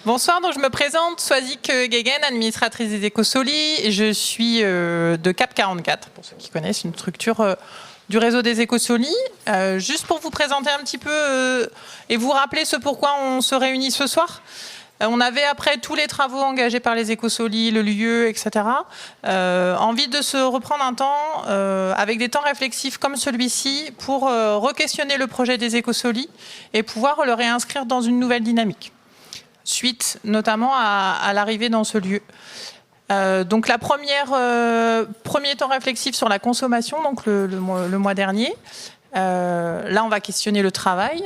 Bonsoir, donc je me présente, Swazik Guéguen, administratrice des Écosoli. Je suis de CAP 44, pour ceux qui connaissent, une structure du réseau des Écosoli. Juste pour vous présenter un petit peu et vous rappeler ce pourquoi on se réunit ce soir. On avait, après tous les travaux engagés par les Écosoli, le lieu, etc., envie de se reprendre un temps avec des temps réflexifs comme celui-ci pour re-questionner le projet des Écosoli et pouvoir le réinscrire dans une nouvelle dynamique, suite notamment à l'arrivée dans ce lieu. Donc premier temps réflexif sur la consommation, donc le mois dernier. Là, on va questionner le travail.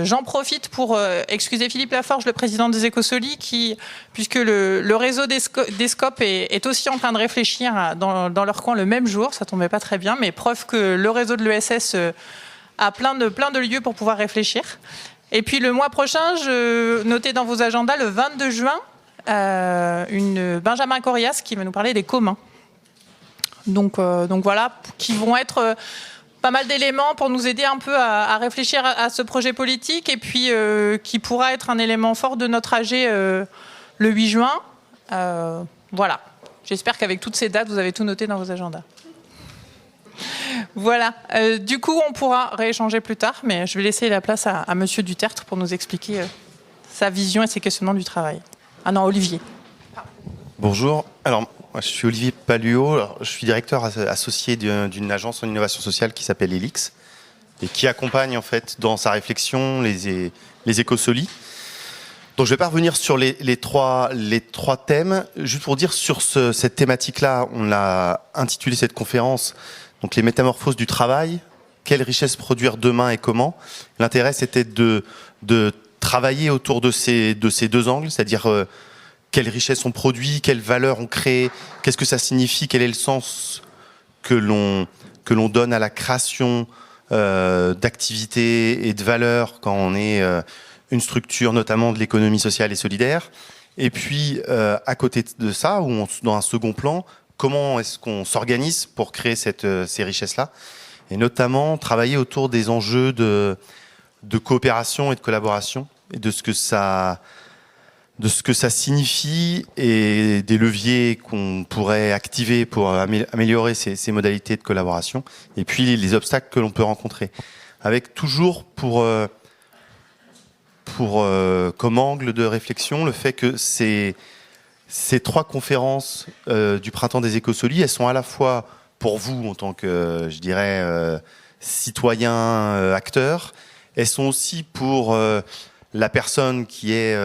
J'en profite pour excuser Philippe Laforge, le président des Écosoli, puisque le réseau des Scopes est aussi en train de réfléchir dans leur coin le même jour. Ça tombait pas très bien, mais preuve que le réseau de l'ESS a plein de lieux pour pouvoir réfléchir. Et puis le mois prochain, je notais dans vos agendas le 22 juin, Benjamin Corias qui va nous parler des communs. Donc voilà, qui vont être pas mal d'éléments pour nous aider un peu à réfléchir à ce projet politique et puis qui pourra être un élément fort de notre AG le 8 juin. Voilà, j'espère qu'avec toutes ces dates, vous avez tout noté dans vos agendas. Voilà, du coup on pourra rééchanger plus tard, mais je vais laisser la place à Monsieur Dutertre pour nous expliquer sa vision et ses questionnements du travail. Ah non, Olivier. Bonjour, alors moi, je suis Olivier Paluot, je suis directeur associé d'une agence en innovation sociale qui s'appelle Elix et qui accompagne en fait dans sa réflexion les Écosoli. Donc je vais pas revenir sur les trois thèmes, juste pour dire sur cette thématique-là, on a intitulé cette conférence donc les métamorphoses du travail, quelle richesse produire demain et comment. L'intérêt c'était de travailler autour de ces deux angles, c'est-à-dire quelle richesse on produit, quelle valeur on crée, qu'est-ce que ça signifie, quel est le sens que l'on donne à la création d'activités et de valeurs quand on est une structure notamment de l'économie sociale et solidaire. Et puis à côté de ça, dans un second plan, comment est-ce qu'on s'organise pour créer ces richesses-là, et notamment travailler autour des enjeux de coopération et de collaboration et de ce que ça signifie et des leviers qu'on pourrait activer pour améliorer ces modalités de collaboration, et puis les obstacles que l'on peut rencontrer, avec toujours comme angle de réflexion le fait que ces trois conférences du printemps des Écosoli, elles sont à la fois pour vous en tant que, je dirais, citoyen, acteur, elles sont aussi pour la personne qui est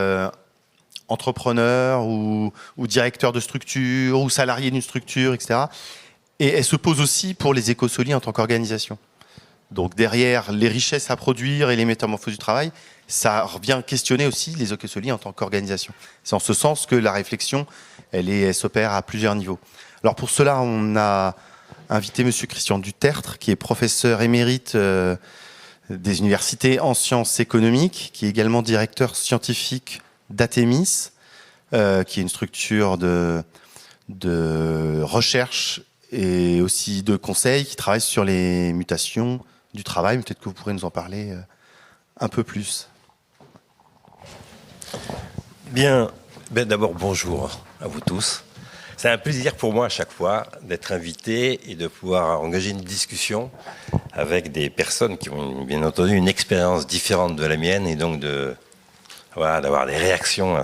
entrepreneur ou directeur de structure ou salarié d'une structure, etc. Et elles se posent aussi pour les Écosoli en tant qu'organisation. Donc derrière les richesses à produire et les métamorphoses du travail, ça revient questionner aussi les Écosoli en tant qu'organisation. C'est en ce sens que la réflexion, elle s'opère à plusieurs niveaux. Alors pour cela, on a invité Monsieur Christian Dutertre, qui est professeur émérite des universités en sciences économiques, qui est également directeur scientifique d'Atemis, qui est une structure de recherche et aussi de conseil qui travaille sur les mutations du travail. Peut-être que vous pourrez nous en parler un peu plus. Bien, d'abord bonjour à vous tous. C'est un plaisir pour moi à chaque fois d'être invité et de pouvoir engager une discussion avec des personnes qui ont bien entendu une expérience différente de la mienne, et donc d'avoir des réactions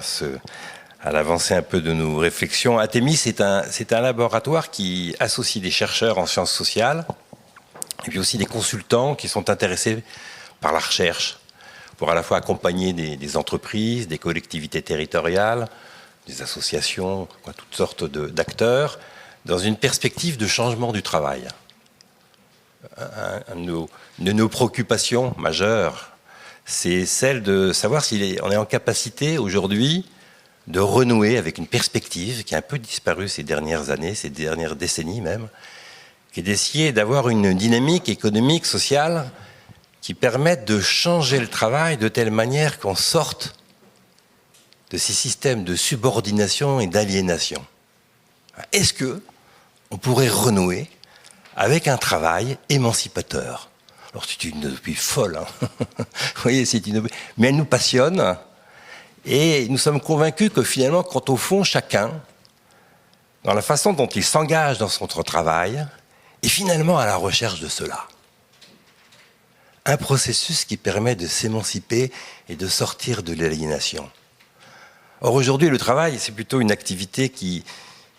à l'avancée un peu de nos réflexions. Atemis, c'est un laboratoire qui associe des chercheurs en sciences sociales et puis aussi des consultants qui sont intéressés par la recherche pour à la fois accompagner des entreprises, des collectivités territoriales, des associations, toutes sortes d'acteurs, dans une perspective de changement du travail. Une de nos préoccupations majeures, c'est celle de savoir si on est en capacité aujourd'hui de renouer avec une perspective qui a un peu disparu ces dernières années, ces dernières décennies même, qui est d'essayer d'avoir une dynamique économique, sociale, qui permette de changer le travail de telle manière qu'on sorte de ces systèmes de subordination et d'aliénation. Est-ce que on pourrait renouer avec un travail émancipateur? Alors c'est une utopie folle, hein. Vous voyez, c'est une utopie, mais elle nous passionne Et nous sommes convaincus que finalement, quand au fond, chacun, dans la façon dont il s'engage dans son travail, est finalement à la recherche de cela. Un processus qui permet de s'émanciper et de sortir de l'aliénation. Or aujourd'hui, le travail, c'est plutôt une activité qui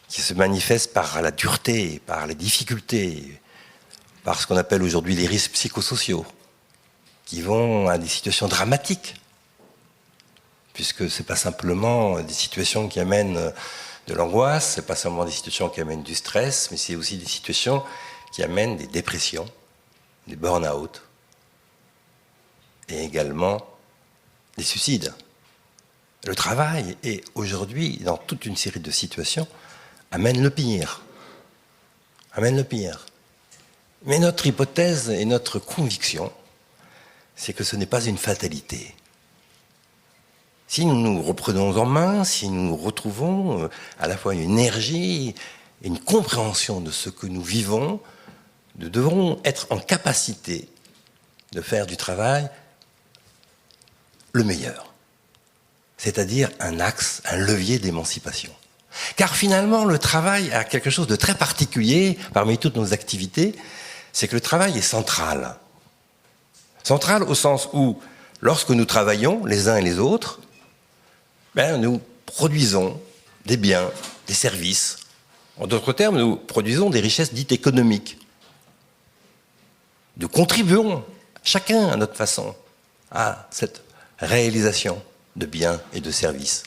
se manifeste par la dureté, par les difficultés, par ce qu'on appelle aujourd'hui les risques psychosociaux, qui vont à des situations dramatiques, puisque ce n'est pas simplement des situations qui amènent de l'angoisse, ce n'est pas simplement des situations qui amènent du stress, mais c'est aussi des situations qui amènent des dépressions, des burn-out, et également des suicides. Le travail est aujourd'hui, dans toute une série de situations, amène le pire. Amène le pire. Mais notre hypothèse et notre conviction, c'est que ce n'est pas une fatalité. Si nous nous reprenons en main, si nous retrouvons à la fois une énergie et une compréhension de ce que nous vivons, nous devrons être en capacité de faire du travail le meilleur. C'est-à-dire un axe, un levier d'émancipation. Car finalement, le travail a quelque chose de très particulier parmi toutes nos activités, c'est que le travail est central. Central au sens où, lorsque nous travaillons, les uns et les autres, nous produisons des biens, des services. En d'autres termes, nous produisons des richesses dites économiques. Nous contribuons, chacun à notre façon, à cette réalisation de biens et de services.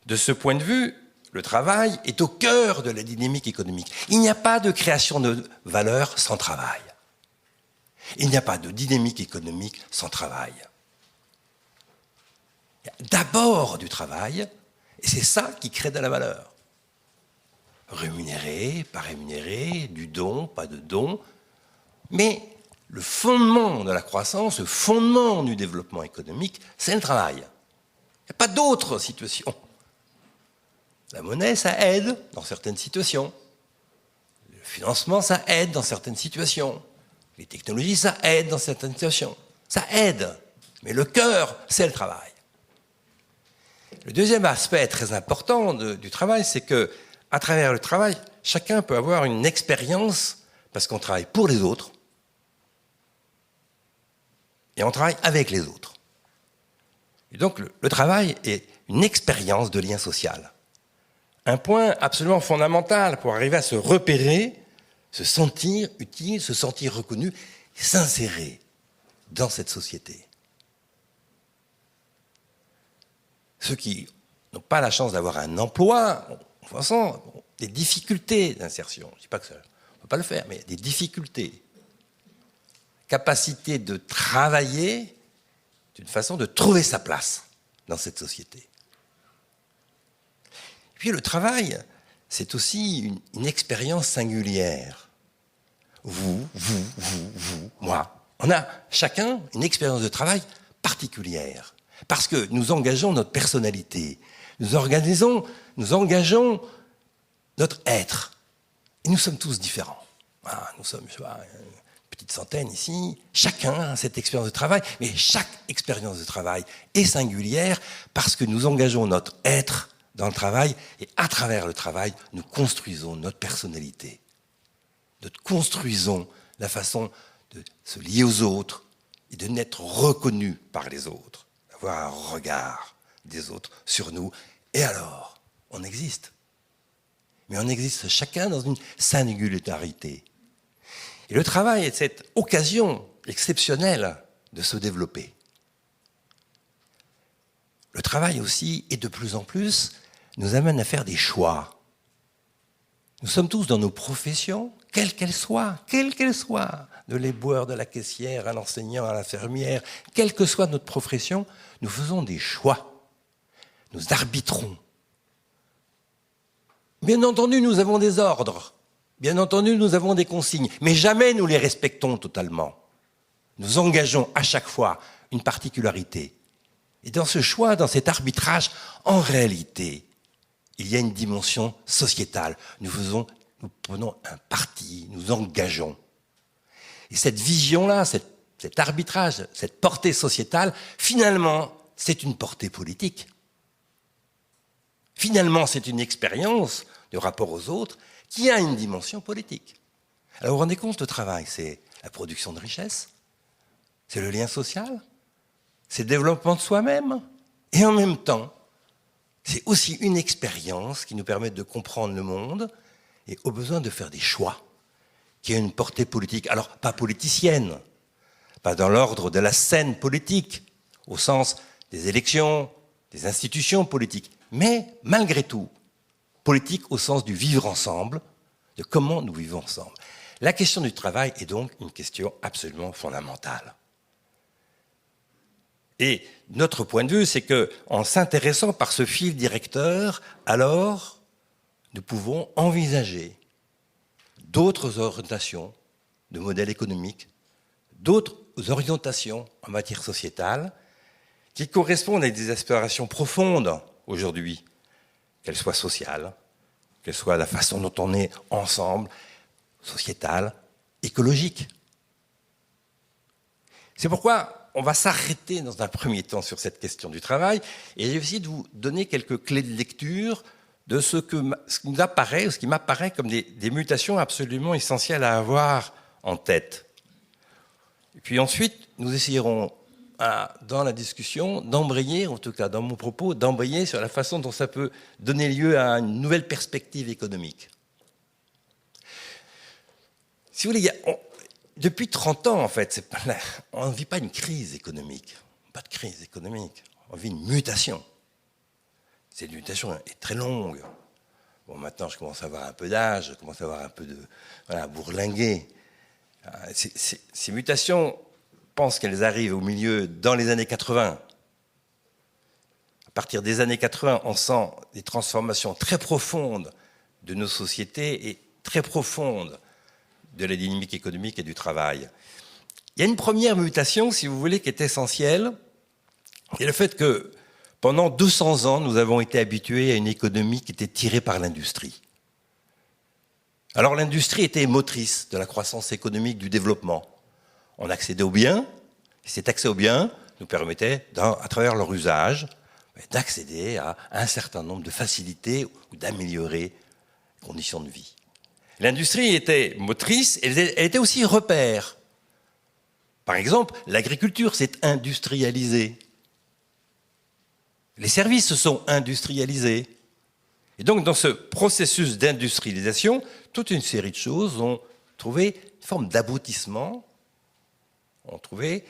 De ce point de vue, le travail est au cœur de la dynamique économique. Il n'y a pas de création de valeur sans travail. Il n'y a pas de dynamique économique sans travail. Il y a d'abord du travail, et c'est ça qui crée de la valeur. Rémunéré, pas rémunéré, du don, pas de don, mais le fondement de la croissance, le fondement du développement économique, c'est le travail. Il n'y a pas d'autre situation. La monnaie, ça aide dans certaines situations. Le financement, ça aide dans certaines situations. Les technologies, ça aide dans certaines situations. Ça aide. Mais le cœur, c'est le travail. Le deuxième aspect très important du travail, c'est que, à travers le travail, chacun peut avoir une expérience, parce qu'on travaille pour les autres, et on travaille avec les autres. Et donc, le travail est une expérience de lien social. Un point absolument fondamental pour arriver à se repérer, se sentir utile, se sentir reconnu, et s'insérer dans cette société. Ceux qui n'ont pas la chance d'avoir un emploi, de toute façon, des difficultés d'insertion. Je ne dis pas que ça, on ne peut pas le faire, mais des difficultés. Capacité de travailler d'une façon de trouver sa place dans cette société. Et puis le travail, c'est aussi une expérience singulière. Vous, moi. On a chacun une expérience de travail particulière. Parce que nous engageons notre personnalité. Nous engageons notre être. Et nous sommes tous différents. Voilà, nous sommes, je sais pas, une petite centaine ici. Chacun a cette expérience de travail. Mais chaque expérience de travail est singulière parce que nous engageons notre être dans le travail, et à travers le travail, nous construisons notre personnalité. Nous construisons la façon de se lier aux autres et de n'être reconnu par les autres, d'avoir un regard des autres sur nous. Et alors, on existe. Mais on existe chacun dans une singularité. Et le travail est cette occasion exceptionnelle de se développer. Le travail aussi, et de plus en plus, nous amène à faire des choix. Nous sommes tous dans nos professions, quelles qu'elles soient, de l'éboueur, de la caissière, à l'enseignant, à l'infirmière, quelle que soit notre profession, nous faisons des choix. Nous arbitrons. Bien entendu, nous avons des ordres. Bien entendu, nous avons des consignes. Mais jamais nous les respectons totalement. Nous engageons à chaque fois une particularité. Et dans ce choix, dans cet arbitrage, en réalité, il y a une dimension sociétale. Nous prenons un parti, nous engageons. Et cette vision-là, cet arbitrage, cette portée sociétale, finalement, c'est une portée politique. Finalement, c'est une expérience de rapport aux autres qui a une dimension politique. Alors vous vous rendez compte, le travail, c'est la production de richesse, c'est le lien social, c'est le développement de soi-même, et en même temps, c'est aussi une expérience qui nous permet de comprendre le monde et au besoin de faire des choix qui a une portée politique. Alors, pas politicienne, pas dans l'ordre de la scène politique, au sens des élections, des institutions politiques, mais malgré tout, politique au sens du vivre ensemble, de comment nous vivons ensemble. La question du travail est donc une question absolument fondamentale. Et notre point de vue, c'est qu'en s'intéressant par ce fil directeur, alors, nous pouvons envisager d'autres orientations de modèles économiques, d'autres orientations en matière sociétale, qui correspondent à des aspirations profondes aujourd'hui, qu'elles soient sociales, qu'elles soient la façon dont on est ensemble, sociétale, écologique. C'est pourquoi on va s'arrêter dans un premier temps sur cette question du travail et j'ai essayé de vous donner quelques clés de lecture de ce qui nous apparaît, ce qui m'apparaît comme des mutations absolument essentielles à avoir en tête. Et puis ensuite, nous essayerons, dans la discussion, d'embrayer, en tout cas dans mon propos, d'embrayer sur la façon dont ça peut donner lieu à une nouvelle perspective économique. Si vous voulez, depuis 30 ans, en fait, on ne vit pas une crise économique. Pas de crise économique. On vit une mutation. Cette mutation est très longue. Bon, maintenant, je commence à avoir un peu d'âge, je commence à avoir un peu de bourlinguer. Ces mutations, je pense qu'elles arrivent au milieu, dans les années 80. À partir des années 80, on sent des transformations très profondes de nos sociétés et très profondes de la dynamique économique et du travail. Il y a une première mutation, si vous voulez, qui est essentielle, et le fait que pendant 200 ans, nous avons été habitués à une économie qui était tirée par l'industrie. Alors l'industrie était motrice de la croissance économique, du développement. On accédait aux biens, et cet accès aux biens nous permettait, à travers leur usage, d'accéder à un certain nombre de facilités ou d'améliorer les conditions de vie. L'industrie était motrice, elle était aussi repère. Par exemple, l'agriculture s'est industrialisée. Les services se sont industrialisés. Et donc, dans ce processus d'industrialisation, toute une série de choses ont trouvé une forme d'aboutissement, ont trouvé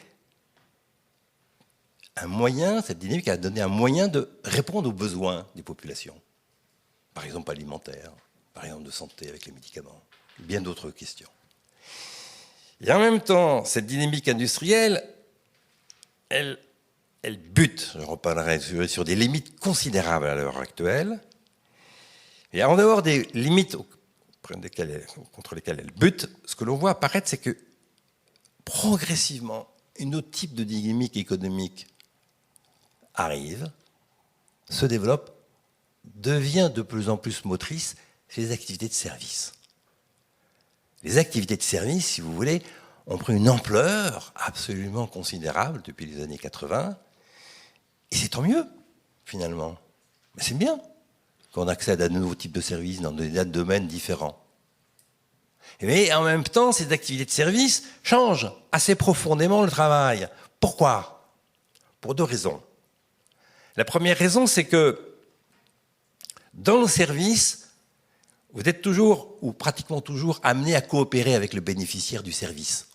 un moyen, cette dynamique a donné un moyen de répondre aux besoins des populations. Par exemple, alimentaires, par exemple de santé avec les médicaments, bien d'autres questions. Et en même temps, cette dynamique industrielle, elle bute, je reparlerai sur des limites considérables à l'heure actuelle. Et en dehors des limites contre lesquelles elle bute, ce que l'on voit apparaître, c'est que progressivement, un autre type de dynamique économique arrive, se développe, devient de plus en plus motrice, c'est les activités de service. Les activités de service, si vous voulez, ont pris une ampleur absolument considérable depuis les années 80. Et c'est tant mieux, finalement. Mais c'est bien qu'on accède à de nouveaux types de services dans des domaines différents. Mais en même temps, ces activités de service changent assez profondément le travail. Pourquoi ? Pour deux raisons. La première raison, c'est que dans le service, vous êtes toujours, ou pratiquement toujours, amené à coopérer avec le bénéficiaire du service.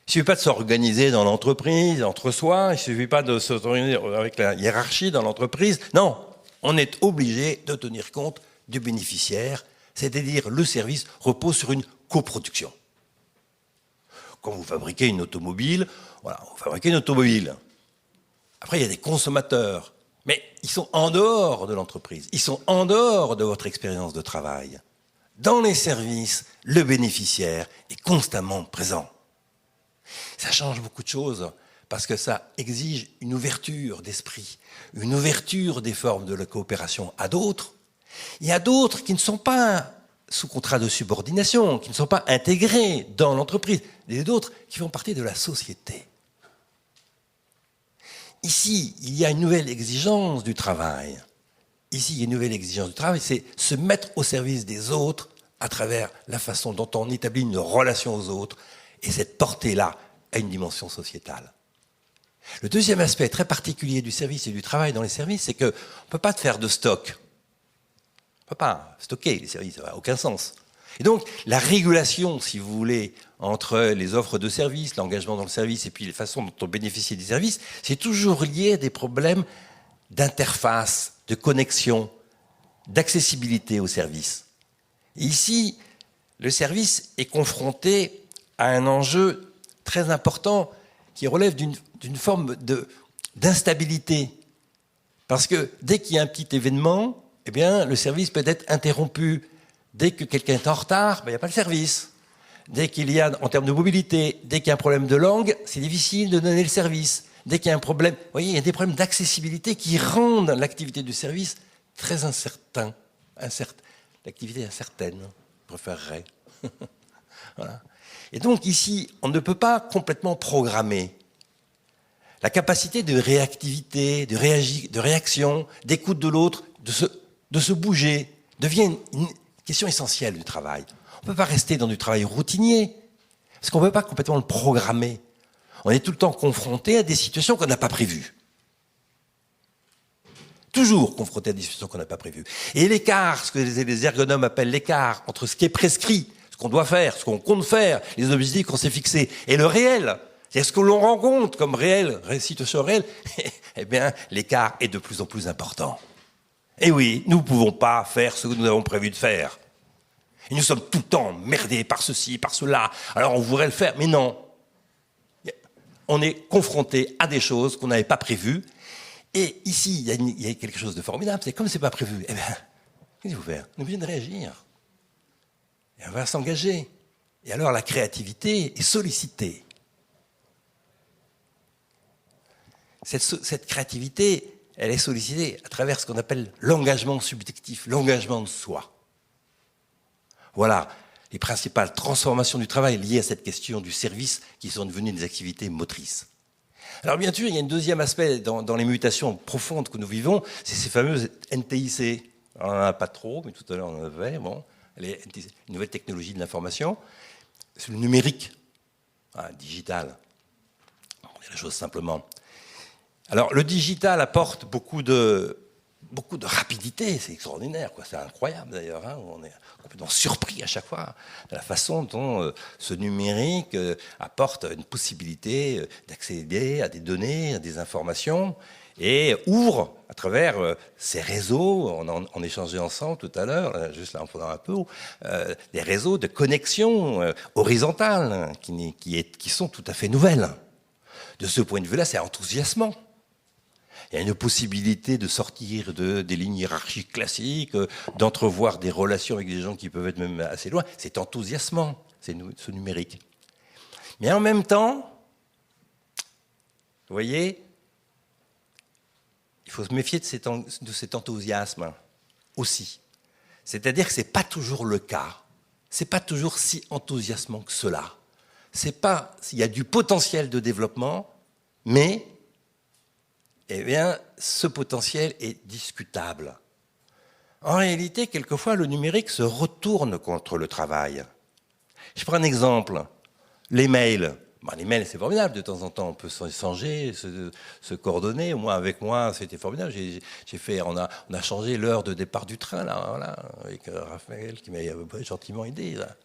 Il ne suffit pas de s'organiser dans l'entreprise, entre soi, il ne suffit pas de s'organiser avec la hiérarchie dans l'entreprise. Non, on est obligé de tenir compte du bénéficiaire, c'est-à-dire le service repose sur une coproduction. Quand vous fabriquez une automobile, voilà, vous fabriquez une automobile. Après, il y a des consommateurs, mais ils sont en dehors de l'entreprise, ils sont en dehors de votre expérience de travail. Dans les services, le bénéficiaire est constamment présent. Ça change beaucoup de choses parce que ça exige une ouverture d'esprit, une ouverture des formes de la coopération à d'autres. Il y a d'autres qui ne sont pas sous contrat de subordination, qui ne sont pas intégrés dans l'entreprise, et d'autres qui font partie de la société. ici, il y a une nouvelle exigence du travail. Ici, il y a une nouvelle exigence du travail, c'est se mettre au service des autres à travers la façon dont on établit une relation aux autres, et cette portée-là a une dimension sociétale. Le deuxième aspect très particulier du service et du travail dans les services, c'est qu'on ne peut pas faire de stock. On ne peut pas stocker les services, ça n'a aucun sens. Et donc, la régulation, si vous voulez, entre les offres de services, l'engagement dans le service et puis les façons dont on bénéficie des services, c'est toujours lié à des problèmes d'interface, de connexion, d'accessibilité aux services. Et ici, le service est confronté à un enjeu très important qui relève d'une forme d'instabilité. Parce que dès qu'il y a un petit événement, eh bien, le service peut être interrompu. Dès que quelqu'un est en retard, ben, il n'y a pas de service. Dès qu'il y a, en termes de mobilité, dès qu'il y a un problème de langue, c'est difficile de donner le service. Dès qu'il y a un problème, vous voyez, il y a des problèmes d'accessibilité qui rendent l'activité du service très incertaine. L'activité incertaine, je préférerais. Voilà. Et donc ici, on ne peut pas complètement programmer. La capacité de réactivité, de réaction, d'écoute de l'autre, de se bouger, devient une question essentielle du travail. On ne peut pas rester dans du travail routinier, parce qu'on ne peut pas complètement le programmer. On est tout le temps confronté à des situations qu'on n'a pas prévues. Toujours confronté à des situations qu'on n'a pas prévues. Et l'écart, ce que les ergonomes appellent l'écart, entre ce qui est prescrit, ce qu'on doit faire, ce qu'on compte faire, les objectifs qu'on s'est fixés, et le réel, c'est-à-dire ce que l'on rencontre comme réel, situation réelle, eh bien, l'écart est de plus en plus important. Et oui, nous ne pouvons pas faire ce que nous avons prévu de faire. Et nous sommes tout le temps merdés par ceci, par cela. Alors on voudrait le faire, mais non. On est confronté à des choses qu'on n'avait pas prévues. Et ici, il y a quelque chose de formidable. C'est comme c'est pas prévu. Eh bien, qu'est-ce qu'il faut faire? On est obligé de réagir. Et on va s'engager. Et alors la créativité est sollicitée. Cette créativité, elle est sollicitée à travers ce qu'on appelle l'engagement subjectif, l'engagement de soi. Voilà les principales transformations du travail liées à cette question du service qui sont devenues des activités motrices. Alors bien sûr, il y a un deuxième aspect dans les mutations profondes que nous vivons, c'est ces fameuses NTIC. On n'en a pas trop, mais tout à l'heure on en avait. Bon, les NTIC, nouvelles technologies de l'information, c'est le numérique, digital. On dit la chose simplement. Alors le digital apporte beaucoup de rapidité, c'est extraordinaire, quoi. C'est incroyable d'ailleurs, hein. On est complètement surpris à chaque fois de la façon dont ce numérique apporte une possibilité d'accéder à des données, à des informations, et ouvre à travers ces réseaux, on échangeait ensemble tout à l'heure, juste là en faisant un peu, des réseaux de connexion horizontales qui sont tout à fait nouvelles. De ce point de vue-là, c'est enthousiasmant. Il y a une possibilité de sortir des lignes hiérarchiques classiques, d'entrevoir des relations avec des gens qui peuvent être même assez loin. C'est enthousiasmant, ce numérique. Mais en même temps, vous voyez, il faut se méfier de cet enthousiasme aussi. C'est-à-dire que ce n'est pas toujours le cas. Ce n'est pas toujours si enthousiasmant que cela. Il y a du potentiel de développement, mais eh bien, ce potentiel est discutable. En réalité, quelquefois, le numérique se retourne contre le travail. Je prends un exemple. Les mails. Les mails, c'est formidable. De temps en temps, on peut s'échanger, se coordonner. Avec moi, c'était formidable. On a changé l'heure de départ du train, là, voilà, avec Raphaël qui m'a gentiment aidé. Là.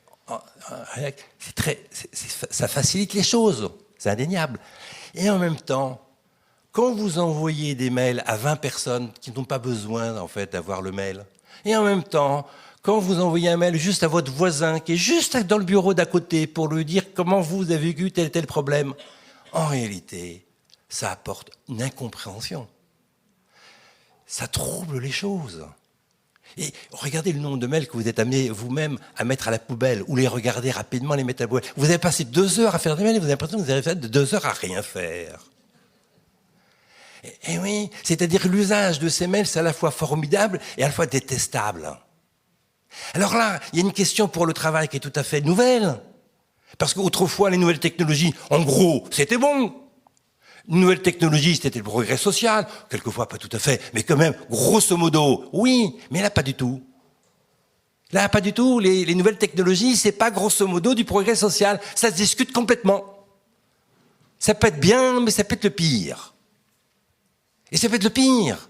Ça facilite les choses. C'est indéniable. Et en même temps, quand vous envoyez des mails à 20 personnes qui n'ont pas besoin en fait, d'avoir le mail, et en même temps, quand vous envoyez un mail juste à votre voisin qui est juste dans le bureau d'à côté pour lui dire comment vous avez vécu tel problème, en réalité, ça apporte une incompréhension. Ça trouble les choses. Et regardez le nombre de mails que vous êtes amenés vous-même à mettre à la poubelle ou les regarder rapidement, les mettre à la poubelle. Vous avez passé 2 heures à faire des mails et vous avez l'impression que vous avez fait 2 heures à rien faire. Et oui, c'est-à-dire l'usage de ces mails, c'est à la fois formidable et à la fois détestable. Alors là, il y a une question pour le travail qui est tout à fait nouvelle. Parce qu'autrefois, les nouvelles technologies, en gros, c'était bon. Une nouvelle technologie, c'était le progrès social, quelquefois pas tout à fait, mais quand même, grosso modo, oui, mais là pas du tout. Là pas du tout, les nouvelles technologies, c'est pas grosso modo du progrès social, ça se discute complètement. Ça peut être bien, mais ça peut être le pire. Et ça peut être le pire.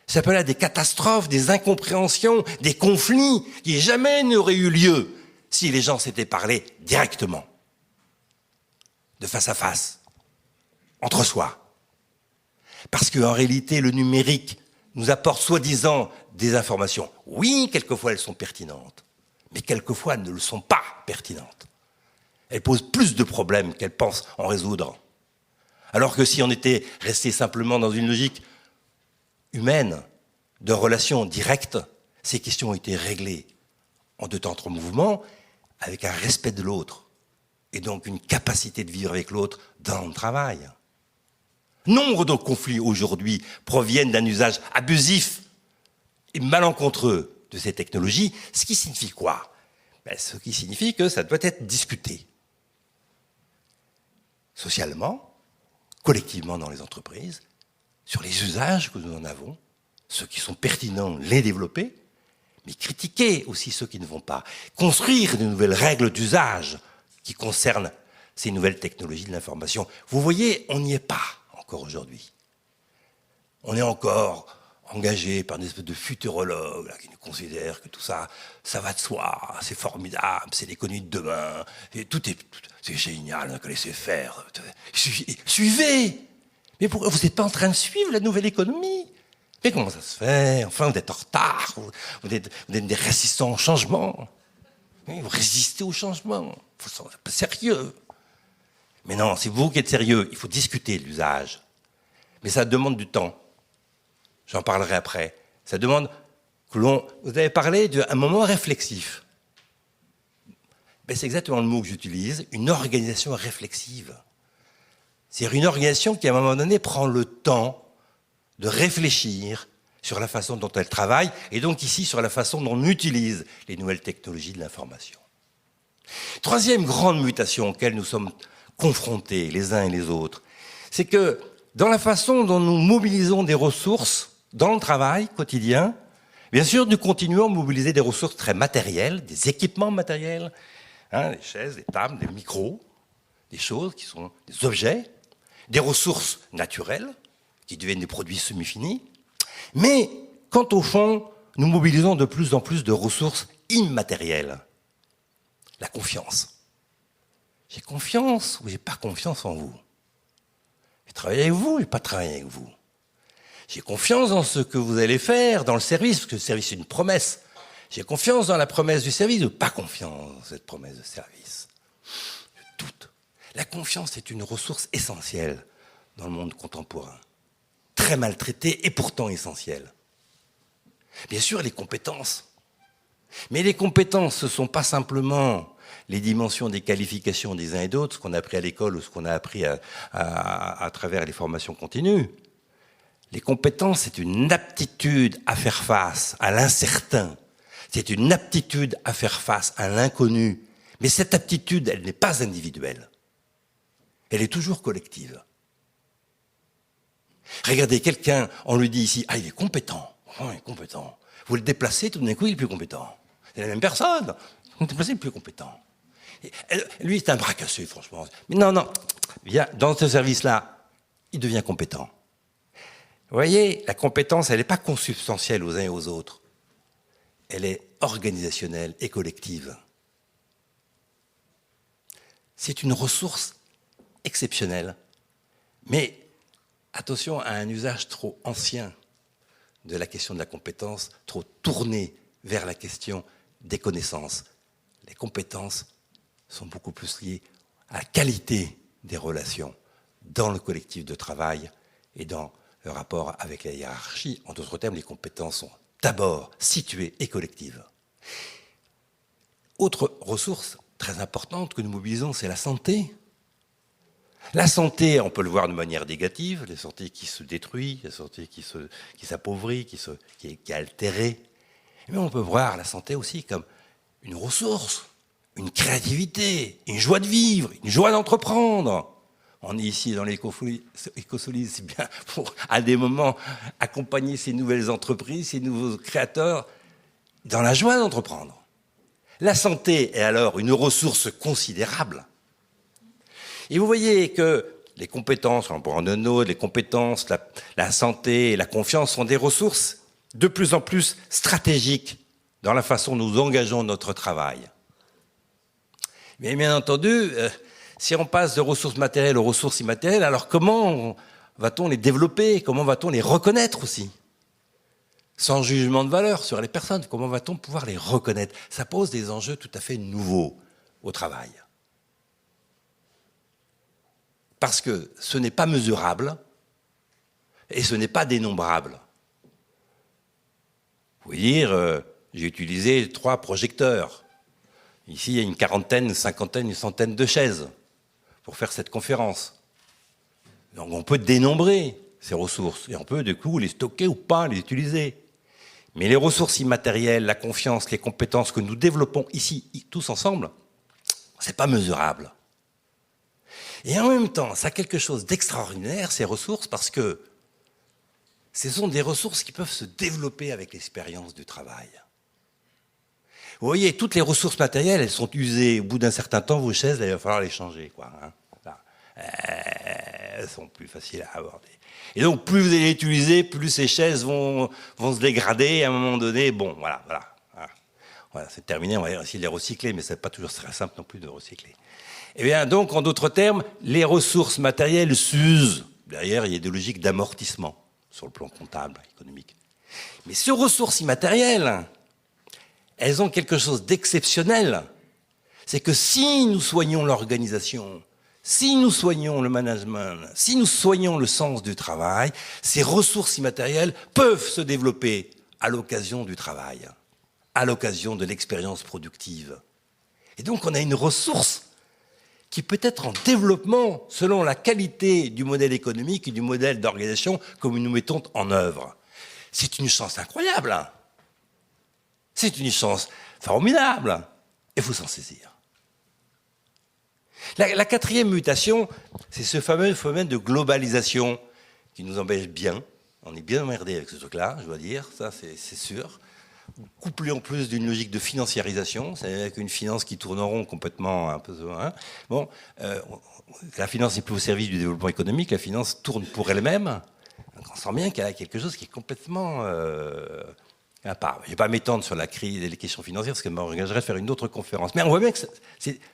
Ça peut être des catastrophes, des incompréhensions, des conflits qui jamais n'auraient eu lieu si les gens s'étaient parlé directement, de face à face, entre soi. Parce qu'en réalité, le numérique nous apporte soi-disant des informations. Oui, quelquefois elles sont pertinentes, mais quelquefois elles ne le sont pas pertinentes. Elles posent plus de problèmes qu'elles pensent en résoudre. Alors que si on était resté simplement dans une logique humaine, de relations directes, ces questions ont été réglées en deux temps entre mouvements, avec un respect de l'autre, et donc une capacité de vivre avec l'autre dans le travail. Nombre de conflits aujourd'hui proviennent d'un usage abusif et malencontreux de ces technologies, ce qui signifie quoi? Ce qui signifie que ça doit être discuté. Socialement, collectivement dans les entreprises, sur les usages que nous en avons, ceux qui sont pertinents, les développer, mais critiquer aussi ceux qui ne vont pas. Construire de nouvelles règles d'usage qui concernent ces nouvelles technologies de l'information. Vous voyez, on n'y est pas encore aujourd'hui. On est encore engagé par une espèce de futurologue là, qui nous considère que tout ça, ça va de soi, c'est formidable, c'est l'économie de demain, et c'est génial, on a qu'à laisser faire. Suivez! Mais pourquoi vous n'êtes pas en train de suivre la nouvelle économie? Mais comment ça se fait? Enfin, vous êtes en retard, vous êtes des résistants au changement. Vous résistez au changement, il faut être sérieux. Mais non, c'est vous qui êtes sérieux, il faut discuter de l'usage. Mais ça demande du temps. J'en parlerai après. Ça demande que vous avez parlé d'un moment réflexif. C'est exactement le mot que j'utilise, une organisation réflexive. C'est-à-dire une organisation qui, à un moment donné, prend le temps de réfléchir sur la façon dont elle travaille, et donc ici sur la façon dont on utilise les nouvelles technologies de l'information. Troisième grande mutation auquel nous sommes confrontés les uns et les autres, c'est que dans la façon dont nous mobilisons des ressources dans le travail quotidien, bien sûr, nous continuons à mobiliser des ressources très matérielles, des équipements matériels, des chaises, des tables, des micros, des choses qui sont des objets, des ressources naturelles, qui deviennent des produits semi-finis. Mais, quand au fond, nous mobilisons de plus en plus de ressources immatérielles, la confiance. J'ai confiance ou j'ai pas confiance en vous? J'ai travaillé avec vous, j'ai pas travaillé avec vous. J'ai confiance dans ce que vous allez faire, dans le service, parce que le service est une promesse. J'ai confiance dans la promesse du service ou pas confiance dans cette promesse de service? Je doute. La confiance est une ressource essentielle dans le monde contemporain. Très maltraitée et pourtant essentielle. Bien sûr, les compétences. Mais les compétences, ce ne sont pas simplement les dimensions des qualifications des uns et d'autres, ce qu'on a appris à l'école ou ce qu'on a appris à travers les formations continues. Les compétences, c'est une aptitude à faire face à l'incertain. C'est une aptitude à faire face à l'inconnu. Mais cette aptitude, elle n'est pas individuelle. Elle est toujours collective. Regardez, quelqu'un, on lui dit ici, il est compétent. Oh, il est compétent. Vous le déplacez, tout d'un coup, il est plus compétent. C'est la même personne. Vous le déplacez, il est plus compétent. Et lui, c'est un bras cassé, franchement. Mais non, viens, dans ce service-là, il devient compétent. Vous voyez, la compétence, elle n'est pas consubstantielle aux uns et aux autres. Elle est organisationnelle et collective. C'est une ressource exceptionnelle. Mais attention à un usage trop ancien de la question de la compétence, trop tourné vers la question des connaissances. Les compétences sont beaucoup plus liées à la qualité des relations dans le collectif de travail et dans le rapport avec la hiérarchie. En d'autres termes, les compétences sont d'abord situées et collectives. Autre ressource très importante que nous mobilisons, c'est la santé. La santé, on peut le voir de manière négative, la santé qui se détruit, la santé qui s'appauvrit, qui est altérée. Mais on peut voir la santé aussi comme une ressource, une créativité, une joie de vivre, une joie d'entreprendre. On est ici dans l'Écosolide, c'est bien pour, à des moments, accompagner ces nouvelles entreprises, ces nouveaux créateurs, dans la joie d'entreprendre. La santé est alors une ressource considérable. Et vous voyez que les compétences, on peut en donner d'autres, les compétences, la santé et la confiance sont des ressources de plus en plus stratégiques dans la façon dont nous engageons notre travail. Mais bien entendu, si on passe de ressources matérielles aux ressources immatérielles, alors comment va-t-on les développer? Comment va-t-on les reconnaître aussi? Sans jugement de valeur sur les personnes, comment va-t-on pouvoir les reconnaître? Ça pose des enjeux tout à fait nouveaux au travail. Parce que ce n'est pas mesurable et ce n'est pas dénombrable. Vous pouvez dire, j'ai utilisé 3 projecteurs. Ici, il y a une quarantaine, une cinquantaine, une centaine de chaises pour faire cette conférence. Donc on peut dénombrer ces ressources et on peut du coup les stocker ou pas, les utiliser. Mais les ressources immatérielles, la confiance, les compétences que nous développons ici, tous ensemble, c'est pas mesurable. Et en même temps, ça a quelque chose d'extraordinaire, ces ressources, parce que ce sont des ressources qui peuvent se développer avec l'expérience du travail. Vous voyez, toutes les ressources matérielles, elles sont usées. Au bout d'un certain temps, vos chaises, il va falloir les changer, quoi. Elles sont plus faciles à aborder. Et donc, plus vous allez les utiliser, plus ces chaises vont se dégrader. Et à un moment donné, bon, voilà, c'est terminé. On va essayer de les recycler, mais c'est pas toujours très simple non plus de recycler. Eh bien, donc, en d'autres termes, les ressources matérielles s'usent. Derrière, il y a des logiques d'amortissement sur le plan comptable, économique. Mais ces ressources immatérielles, elles ont quelque chose d'exceptionnel. C'est que si nous soignons l'organisation, si nous soignons le management, si nous soignons le sens du travail, ces ressources immatérielles peuvent se développer à l'occasion du travail, à l'occasion de l'expérience productive. Et donc on a une ressource qui peut être en développement selon la qualité du modèle économique et du modèle d'organisation que nous mettons en œuvre. C'est une chance incroyable. C'est une chance formidable. Il faut s'en saisir. La quatrième mutation, c'est ce fameux phénomène de globalisation qui nous embête bien. On est bien emmerdé avec ce truc-là, je dois dire, ça c'est sûr. Couplé en plus d'une logique de financiarisation, c'est-à-dire avec une finance qui tourne en rond complètement un peu. Hein. Bon, la finance n'est plus au service du développement économique, la finance tourne pour elle-même. Donc on sent bien qu'elle a quelque chose qui est complètement à part. Je ne vais pas m'étendre sur la crise et les questions financières parce que je m'engagerais à faire une autre conférence. Mais on voit bien que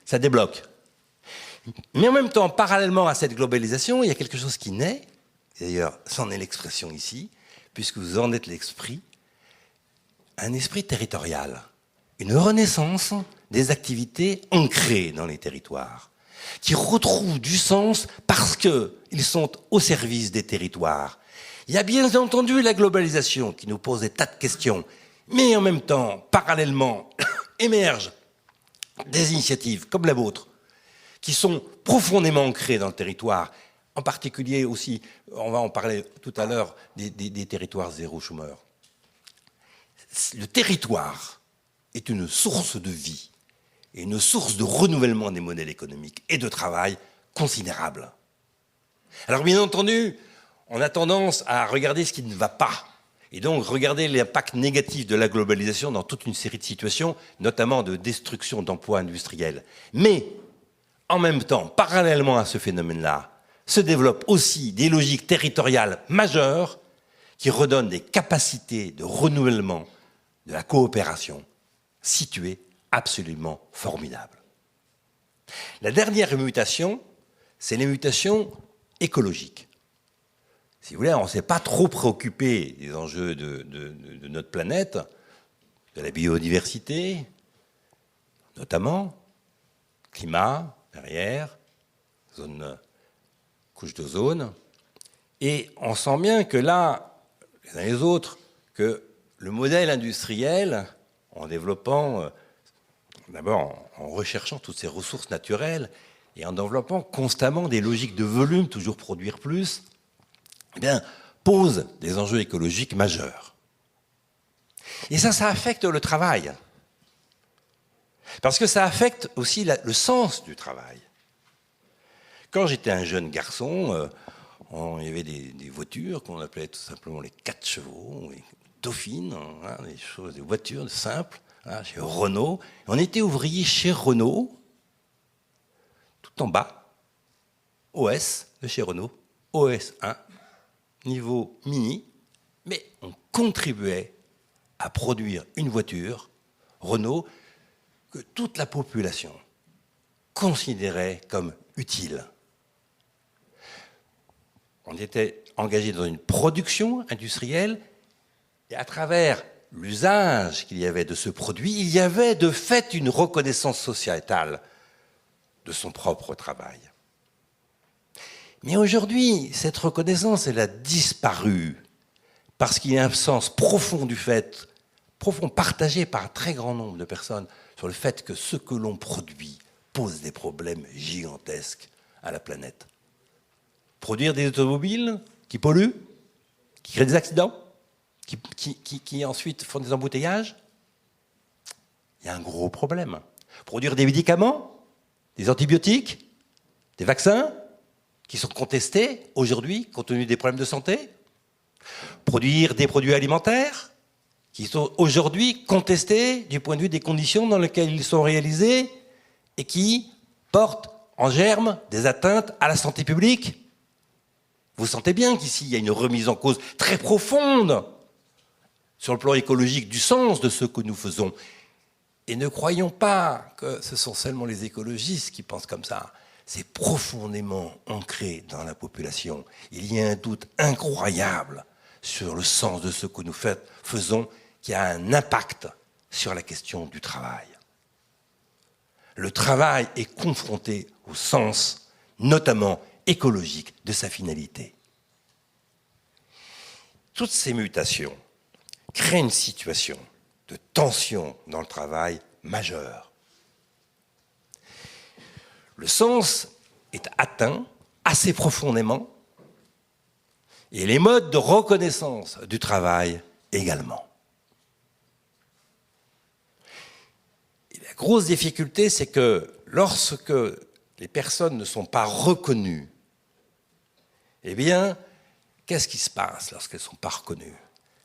ça débloque. Mais en même temps, parallèlement à cette globalisation, il y a quelque chose qui naît. D'ailleurs, c'en est l'expression ici, puisque vous en êtes l'esprit. Un esprit territorial, une renaissance des activités ancrées dans les territoires, qui retrouvent du sens parce qu'ils sont au service des territoires. Il y a bien entendu la globalisation qui nous pose des tas de questions, mais en même temps, parallèlement, émergent des initiatives comme la vôtre, qui sont profondément ancrées dans le territoire, en particulier aussi, on va en parler tout à l'heure, des territoires zéro chômeur. Le territoire est une source de vie et une source de renouvellement des modèles économiques et de travail considérable. Alors bien entendu, on a tendance à regarder ce qui ne va pas et donc regarder l'impact négatif de la globalisation dans toute une série de situations, notamment de destruction d'emplois industriels. Mais en même temps, parallèlement à ce phénomène-là, se développent aussi des logiques territoriales majeures qui redonnent des capacités de renouvellement de la coopération située absolument formidable. La dernière mutation, c'est les mutations écologiques. Si vous voulez, on ne s'est pas trop préoccupé des enjeux de notre planète, de la biodiversité, notamment, climat, derrière, zone, couche d'ozone, et on sent bien que là, les uns et les autres, que le modèle industriel, en développant, d'abord en recherchant toutes ces ressources naturelles et en développant constamment des logiques de volume, toujours produire plus, eh bien, pose des enjeux écologiques majeurs. Et ça affecte le travail. Parce que ça affecte aussi le sens du travail. Quand j'étais un jeune garçon, il y avait des voitures qu'on appelait tout simplement les 4 chevaux, les dauphines, hein, des voitures simples, hein, chez Renault. On était ouvrier chez Renault, tout en bas, OS de chez Renault, OS 1, niveau mini, mais on contribuait à produire une voiture, Renault, que toute la population considérait comme utile. On était engagé dans une production industrielle et à travers l'usage qu'il y avait de ce produit, il y avait de fait une reconnaissance sociétale de son propre travail. Mais aujourd'hui, cette reconnaissance, elle a disparu parce qu'il y a un sens profond du fait, profond partagé par un très grand nombre de personnes, sur le fait que ce que l'on produit pose des problèmes gigantesques à la planète. Produire des automobiles qui polluent, qui créent des accidents, qui ensuite font des embouteillages, il y a un gros problème. Produire des médicaments, des antibiotiques, des vaccins, qui sont contestés aujourd'hui, compte tenu des problèmes de santé. Produire des produits alimentaires, qui sont aujourd'hui contestés du point de vue des conditions dans lesquelles ils sont réalisés et qui portent en germe des atteintes à la santé publique. Vous sentez bien qu'ici, il y a une remise en cause très profonde sur le plan écologique du sens de ce que nous faisons. Et ne croyons pas que ce sont seulement les écologistes qui pensent comme ça. C'est profondément ancré dans la population. Il y a un doute incroyable sur le sens de ce que nous faisons qui a un impact sur la question du travail. Le travail est confronté au sens, notamment écologique, de sa finalité. Toutes ces mutations créent une situation de tension dans le travail majeure. Le sens est atteint assez profondément et les modes de reconnaissance du travail également. Et la grosse difficulté, c'est que lorsque les personnes ne sont pas reconnues, eh bien, qu'est-ce qui se passe lorsqu'elles ne sont pas reconnues?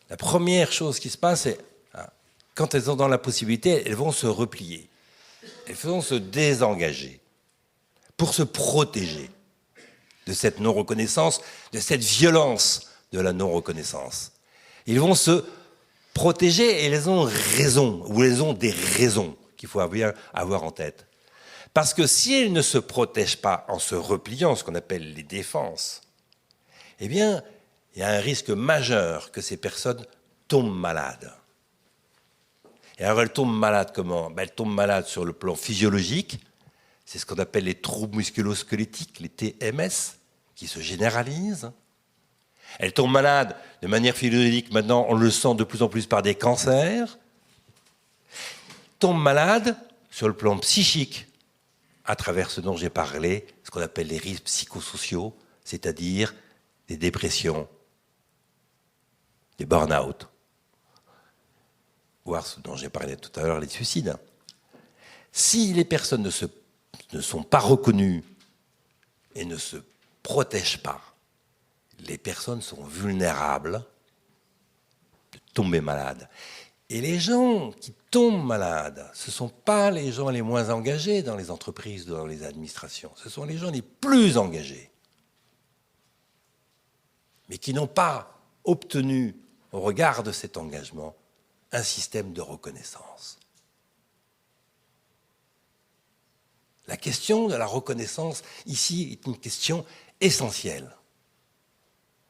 La première chose qui se passe, c'est quand elles ont dans la possibilité, elles vont se replier, elles vont se désengager pour se protéger de cette non-reconnaissance, de cette violence de la non-reconnaissance. Ils vont se protéger et elles ont raison, ou elles ont des raisons qu'il faut bien avoir en tête. Parce que si elles ne se protègent pas en se repliant, ce qu'on appelle les défenses, eh bien, il y a un risque majeur que ces personnes tombent malades. Et alors, elles tombent malades comment? Elles tombent malades sur le plan physiologique. C'est ce qu'on appelle les troubles musculo-squelettiques, les TMS, qui se généralisent. Elles tombent malades de manière physiologique, maintenant on le sent de plus en plus par des cancers. Tombent malades sur le plan psychique, à travers ce dont j'ai parlé, ce qu'on appelle les risques psychosociaux, c'est-à-dire des dépressions, des burn-out, voire ce dont j'ai parlé tout à l'heure, les suicides. Si les personnes ne sont pas reconnues et ne se protègent pas, les personnes sont vulnérables de tomber malades. Et les gens qui tombent malades, ce ne sont pas les gens les moins engagés dans les entreprises, dans les administrations. Ce sont les gens les plus engagés, mais qui n'ont pas obtenu, au regard de cet engagement, un système de reconnaissance. La question de la reconnaissance, ici, est une question essentielle,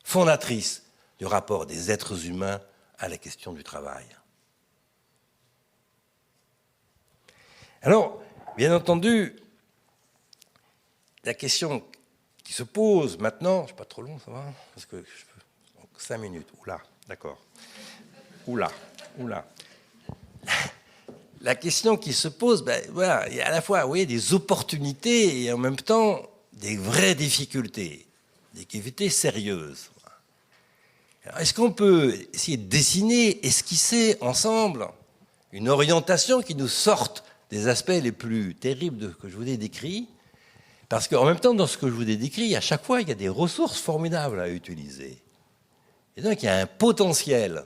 fondatrice du rapport des êtres humains à la question du travail. Alors, bien entendu, la question qui se pose maintenant, je ne suis pas trop long, ça va? Parce que 5 minutes, oula, d'accord. Oula. La question qui se pose, voilà, il y a à la fois des opportunités et en même temps des vraies difficultés, des difficultés sérieuses. Alors, est-ce qu'on peut essayer de dessiner, esquisser ensemble une orientation qui nous sorte des aspects les plus terribles que je vous ai décrits, Parce qu'en même temps, dans ce que je vous ai décrit, à chaque fois, il y a des ressources formidables à utiliser. Et donc, il y a un potentiel.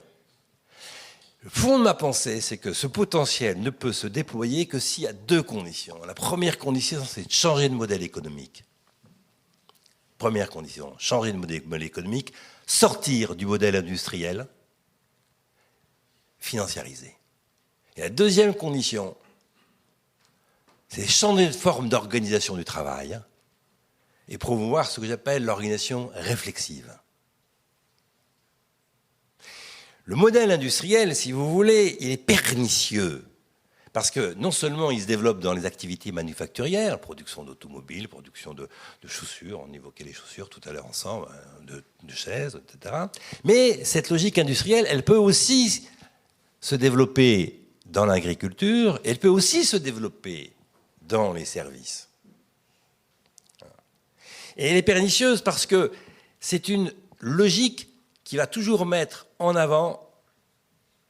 Le fond de ma pensée, c'est que ce potentiel ne peut se déployer que s'il y a deux conditions. La première condition, c'est de changer de modèle économique. Première condition, changer de modèle économique, sortir du modèle industriel, financiarisé. Et la deuxième condition, c'est changer de forme d'organisation du travail et promouvoir ce que j'appelle l'organisation réflexive. Le modèle industriel, si vous voulez, il est pernicieux parce que non seulement il se développe dans les activités manufacturières, production d'automobiles, production de chaussures, on évoquait les chaussures tout à l'heure ensemble, de chaises, etc. Mais cette logique industrielle, elle peut aussi se développer dans l'agriculture, elle peut aussi se développer dans les services. Et elle est pernicieuse parce que c'est une logique qui va toujours mettre en avant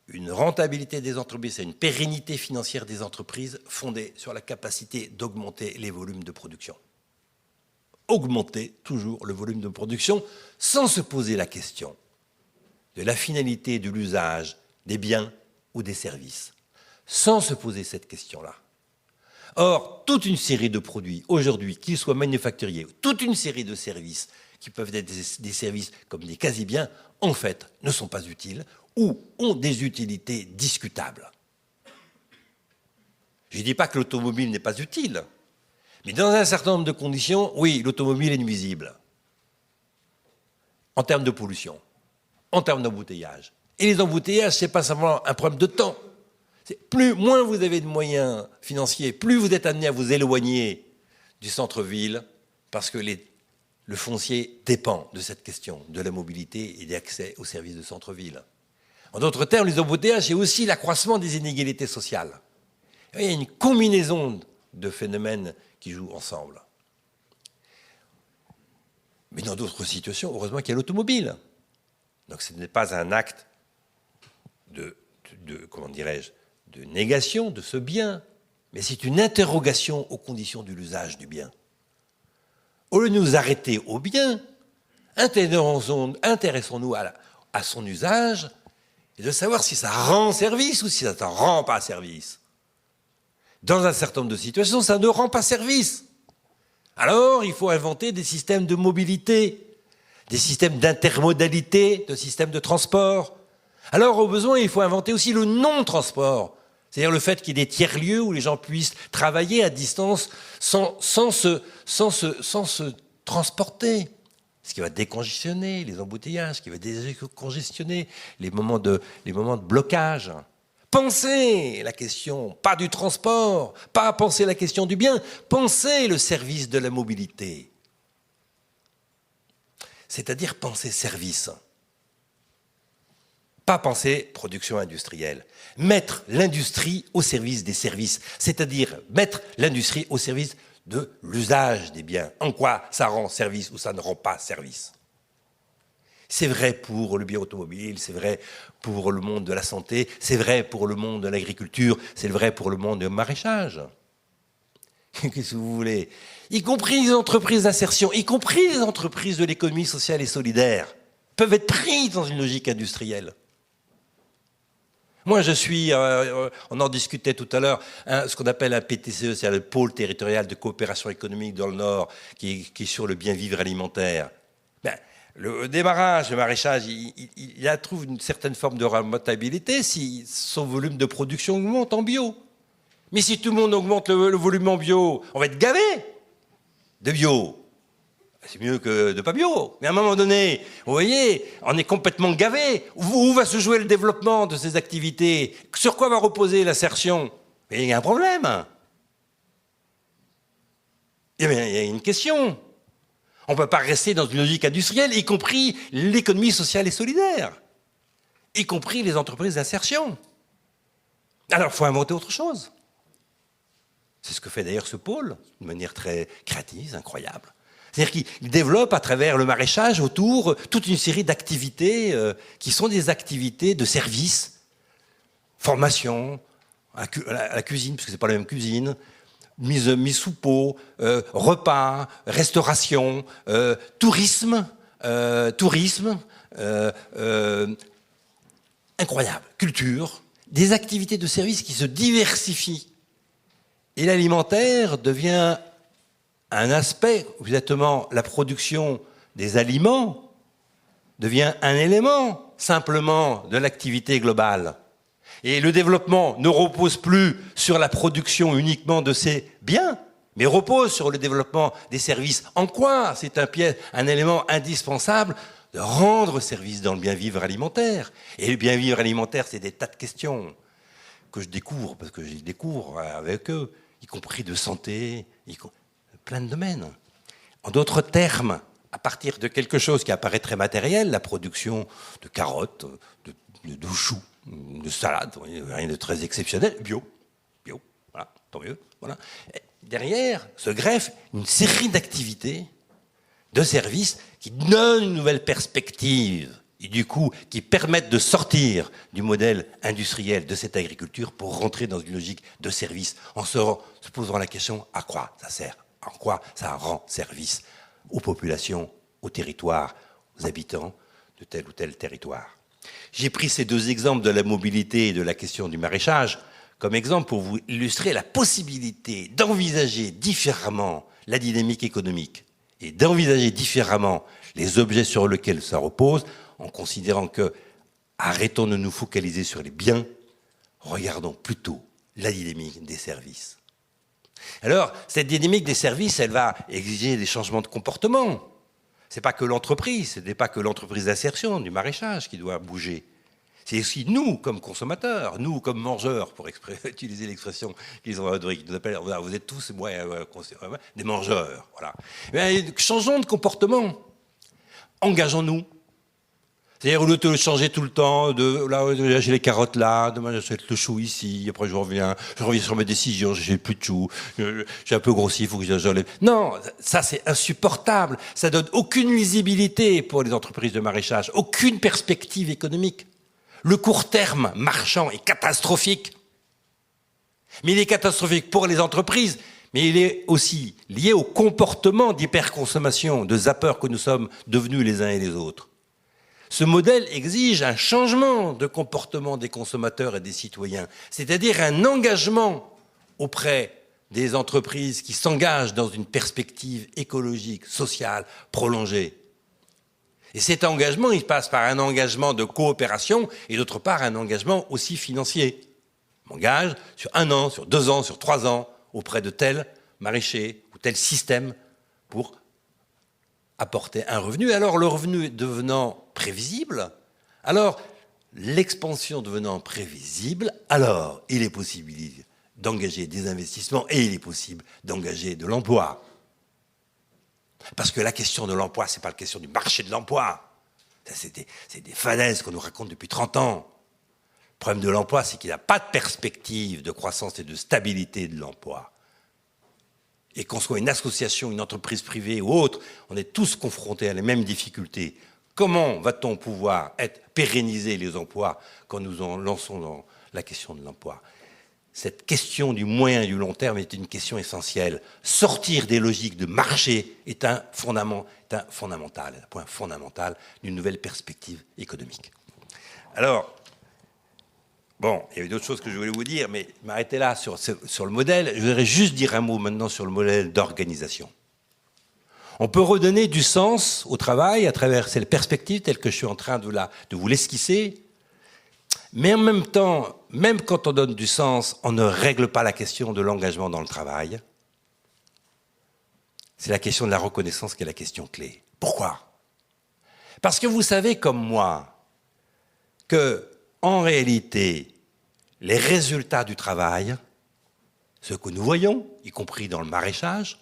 une rentabilité des entreprises et une pérennité financière des entreprises fondée sur la capacité d'augmenter les volumes de production. Augmenter toujours le volume de production sans se poser la question de la finalité de l'usage des biens ou des services. Sans se poser cette question-là. Or, toute une série de produits, aujourd'hui, qu'ils soient manufacturiers, toute une série de services, qui peuvent être des services comme des quasi-biens, en fait, ne sont pas utiles ou ont des utilités discutables. Je ne dis pas que l'automobile n'est pas utile, mais dans un certain nombre de conditions, oui, l'automobile est nuisible. En termes de pollution, en termes d'embouteillage. Et les embouteillages, ce n'est pas simplement un problème de temps. Moins vous avez de moyens financiers, plus vous êtes amené à vous éloigner du centre-ville, parce que le foncier dépend de cette question, de la mobilité et d'accès aux services de centre-ville. En d'autres termes, les embouteillages, c'est aussi l'accroissement des inégalités sociales. Il y a une combinaison de phénomènes qui jouent ensemble. Mais dans d'autres situations, heureusement qu'il y a l'automobile. Donc ce n'est pas un acte comment dirais-je, de négation de ce bien, mais c'est une interrogation aux conditions de l'usage du bien. Au lieu de nous arrêter au bien, intéressons-nous à son usage et de savoir si ça rend service ou si ça ne rend pas service. Dans un certain nombre de situations, ça ne rend pas service. Alors, il faut inventer des systèmes de mobilité, des systèmes d'intermodalité, de systèmes de transport. Alors, au besoin, il faut inventer aussi le non-transport, c'est-à-dire le fait qu'il y ait des tiers-lieux où les gens puissent travailler à distance sans se transporter. Ce qui va décongestionner les embouteillages, ce qui va décongestionner les moments de blocage. Pensez la question, pas du transport, pas penser la question du bien, pensez le service de la mobilité. C'est-à-dire penser service. Pas penser production industrielle. Mettre l'industrie au service des services, c'est-à-dire mettre l'industrie au service de l'usage des biens. En quoi ça rend service ou ça ne rend pas service. C'est vrai pour le bien automobile, c'est vrai pour le monde de la santé, c'est vrai pour le monde de l'agriculture, c'est vrai pour le monde du maraîchage. Qu'est-ce que vous voulez? Y compris les entreprises d'insertion, y compris les entreprises de l'économie sociale et solidaire, peuvent être prises dans une logique industrielle. Moi, je suis, on en discutait tout à l'heure, ce qu'on appelle un PTCE, c'est le pôle territorial de coopération économique dans le Nord, qui est sur le bien-vivre alimentaire. Ben, le démarrage, le maraîchage, il trouve une certaine forme de rentabilité si son volume de production augmente en bio. Mais si tout le monde augmente le volume en bio, on va être gavé de bio. C'est mieux que de pas bio. Mais à un moment donné, vous voyez, on est complètement gavé. Où va se jouer le développement de ces activités? Sur quoi va reposer l'assertion? Mais il y a un problème. Il y a une question. On ne peut pas rester dans une logique industrielle, y compris l'économie sociale et solidaire, y compris les entreprises d'insertion. Alors, il faut inventer autre chose. C'est ce que fait d'ailleurs ce pôle, de manière très créative, incroyable. C'est-à-dire qu'il développe à travers le maraîchage autour toute une série d'activités qui sont des activités de service, formation, à la cuisine, parce que ce n'est pas la même cuisine, mise sous pot, repas, restauration, tourisme, incroyable, culture, des activités de service qui se diversifient. Et l'alimentaire devient un aspect, exactement la production des aliments devient un élément simplement de l'activité globale. Et le développement ne repose plus sur la production uniquement de ces biens, mais repose sur le développement des services. En quoi c'est un élément indispensable de rendre service dans le bien-vivre alimentaire? Et le bien-vivre alimentaire, c'est des tas de questions que je découvre, parce que je les découvre avec eux, y compris de santé, plein de domaines. En d'autres termes, à partir de quelque chose qui apparaît très matériel, la production de carottes, de choux, de salades, rien de très exceptionnel, bio, voilà, tant mieux. Voilà. Et derrière se greffe une série d'activités, de services qui donnent une nouvelle perspective et du coup qui permettent de sortir du modèle industriel de cette agriculture pour rentrer dans une logique de service en se posant la question à quoi ça sert, en quoi ça rend service aux populations, aux territoires, aux habitants de tel ou tel territoire. J'ai pris ces deux exemples de la mobilité et de la question du maraîchage comme exemple pour vous illustrer la possibilité d'envisager différemment la dynamique économique et d'envisager différemment les objets sur lesquels ça repose en considérant que arrêtons de nous focaliser sur les biens, regardons plutôt la dynamique des services. Alors, cette dynamique des services, elle va exiger des changements de comportement. Ce n'est pas que l'entreprise, ce n'est pas que l'entreprise d'insertion, du maraîchage qui doit bouger. C'est aussi nous, comme consommateurs, nous, comme mangeurs, pour utiliser l'expression qu'ils ont adorée, qui nous appellent, vous êtes tous des mangeurs. Voilà. Mais, changeons de comportement. Engageons-nous. C'est-à-dire, au lieu de changer tout le temps, là, j'ai les carottes là, demain j'achète le chou ici, après je reviens sur mes décisions, j'ai plus de chou, j'ai un peu grossi, il faut que j'enlève. Non, ça c'est insupportable. Ça donne aucune lisibilité pour les entreprises de maraîchage, aucune perspective économique. Le court terme marchand est catastrophique. Mais il est catastrophique pour les entreprises, mais il est aussi lié au comportement d'hyperconsommation, de zappeurs que nous sommes devenus les uns et les autres. Ce modèle exige un changement de comportement des consommateurs et des citoyens, c'est-à-dire un engagement auprès des entreprises qui s'engagent dans une perspective écologique, sociale, prolongée. Et cet engagement, il passe par un engagement de coopération et d'autre part un engagement aussi financier. Je m'engage sur 1 an, sur 2 ans, sur 3 ans auprès de tel maraîcher ou tel système pour apporter un revenu. Alors le revenu devenant prévisible, alors l'expansion devenant prévisible, alors il est possible d'engager des investissements et il est possible d'engager de l'emploi. Parce que la question de l'emploi, ce n'est pas la question du marché de l'emploi. C'est des falaises qu'on nous raconte depuis 30 ans. Le problème de l'emploi, c'est qu'il n'y a pas de perspective de croissance et de stabilité de l'emploi. Et qu'on soit une association, une entreprise privée ou autre, on est tous confrontés à les mêmes difficultés. Comment va-t-on pouvoir pérenniser les emplois quand nous en lançons dans la question de l'emploi ? Cette question du moyen et du long terme est une question essentielle. Sortir des logiques de marché est un point fondamental d'une nouvelle perspective économique. Alors, bon, il y avait d'autres choses que je voulais vous dire, mais m'arrêter là sur le modèle. Je voudrais juste dire un mot maintenant sur le modèle d'organisation. On peut redonner du sens au travail à travers cette perspective telle que je suis en train de vous l'esquisser. Mais en même temps, même quand on donne du sens, on ne règle pas la question de l'engagement dans le travail. C'est la question de la reconnaissance qui est la question clé. Pourquoi ? Parce que vous savez comme moi que, en réalité, les résultats du travail, ceux que nous voyons, y compris dans le maraîchage,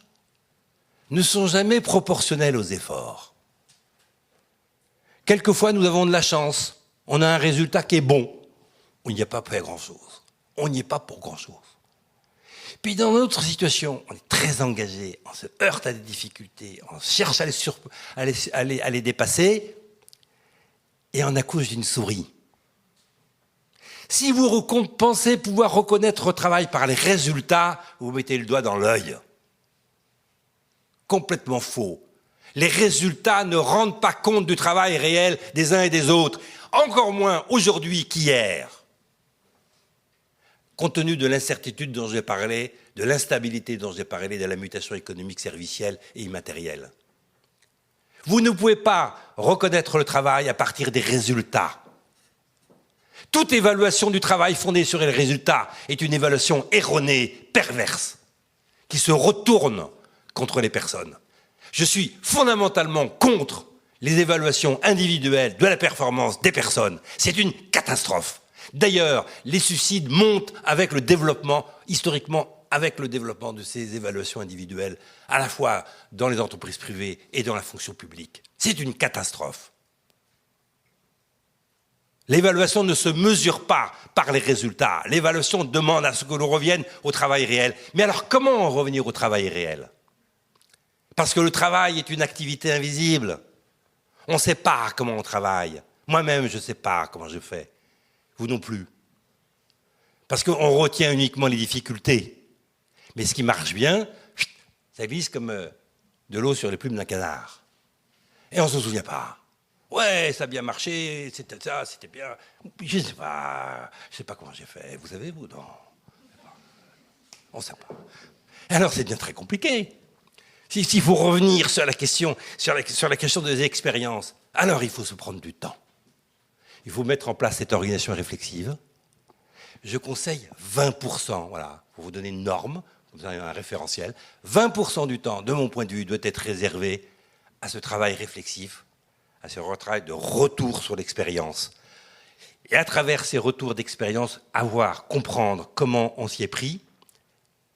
ne sont jamais proportionnels aux efforts. Quelquefois, nous avons de la chance. On a un résultat qui est bon. On n'y a pas fait grand-chose. On n'y est pas pour grand-chose. Puis dans notre situation, on est très engagé, on se heurte à des difficultés, on cherche à les dépasser, et on accouche d'une souris. Si vous pensez pouvoir reconnaître votre travail par les résultats, vous mettez le doigt dans l'œil. Complètement faux. Les résultats ne rendent pas compte du travail réel des uns et des autres, encore moins aujourd'hui qu'hier. Compte tenu de l'incertitude dont j'ai parlé, de l'instabilité dont j'ai parlé, de la mutation économique, servicielle et immatérielle. Vous ne pouvez pas reconnaître le travail à partir des résultats. Toute évaluation du travail fondée sur les résultats est une évaluation erronée, perverse, qui se retourne contre les personnes. Je suis fondamentalement contre les évaluations individuelles de la performance des personnes. C'est une catastrophe. D'ailleurs, les suicides montent avec le développement, historiquement, avec le développement de ces évaluations individuelles, à la fois dans les entreprises privées et dans la fonction publique. C'est une catastrophe. L'évaluation ne se mesure pas par les résultats. L'évaluation demande à ce que l'on revienne au travail réel. Mais alors, comment revenir au travail réel ? Parce que le travail est une activité invisible. On ne sait pas comment on travaille. Moi-même, je ne sais pas comment je fais. Vous non plus. Parce qu'on retient uniquement les difficultés. Mais ce qui marche bien, ça glisse comme de l'eau sur les plumes d'un canard. Et on ne se souvient pas. Ouais, ça a bien marché, c'était ça, c'était bien. Je ne sais pas comment j'ai fait. Vous savez, vous, non. On ne sait pas. Alors, c'est bien très compliqué. S'il faut revenir sur la question des expériences, alors il faut se prendre du temps. Il faut mettre en place cette organisation réflexive. Je conseille 20%, voilà, pour vous donner une norme, vous avez un référentiel. 20% du temps, de mon point de vue, doit être réservé à ce travail réflexif, à ce travail de retour sur l'expérience. Et à travers ces retours d'expérience, comprendre comment on s'y est pris,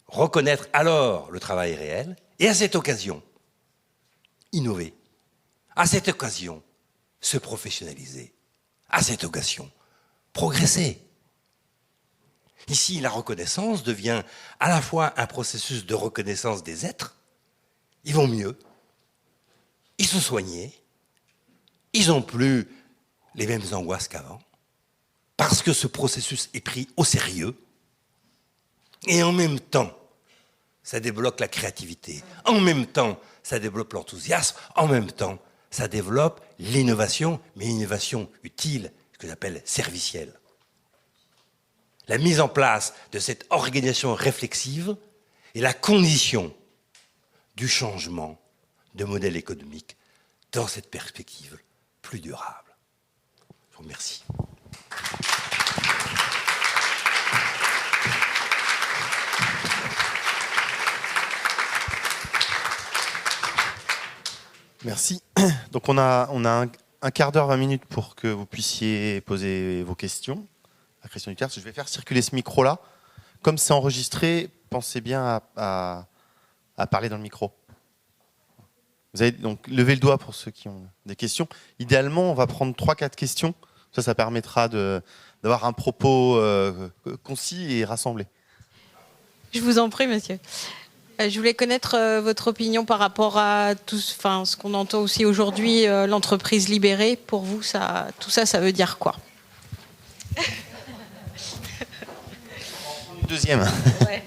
reconnaître alors le travail réel, et à cette occasion, innover. À cette occasion, se professionnaliser. À cette occasion, progresser. Ici, la reconnaissance devient à la fois un processus de reconnaissance des êtres. Ils vont mieux. Ils sont soignés. Ils n'ont plus les mêmes angoisses qu'avant. Parce que ce processus est pris au sérieux. Et en même temps, ça débloque la créativité. En même temps, ça développe l'enthousiasme. En même temps, ça développe l'innovation, mais l'innovation utile, ce que j'appelle servicielle. La mise en place de cette organisation réflexive est la condition du changement de modèle économique dans cette perspective plus durable. Je vous remercie. Merci. Donc on a un quart d'heure, 20 minutes pour que vous puissiez poser vos questions à Christian Ducart. Je vais faire circuler ce micro-là. Comme c'est enregistré, pensez bien à parler dans le micro. Vous avez donc levé le doigt pour ceux qui ont des questions. Idéalement, on va prendre 3-4 questions. Ça permettra d'avoir un propos concis et rassemblé. Je vous en prie, monsieur. Je voulais connaître votre opinion par rapport à ce qu'on entend aussi aujourd'hui, l'entreprise libérée. Pour vous, tout ça, ça veut dire quoi ? Deuxième. Ouais.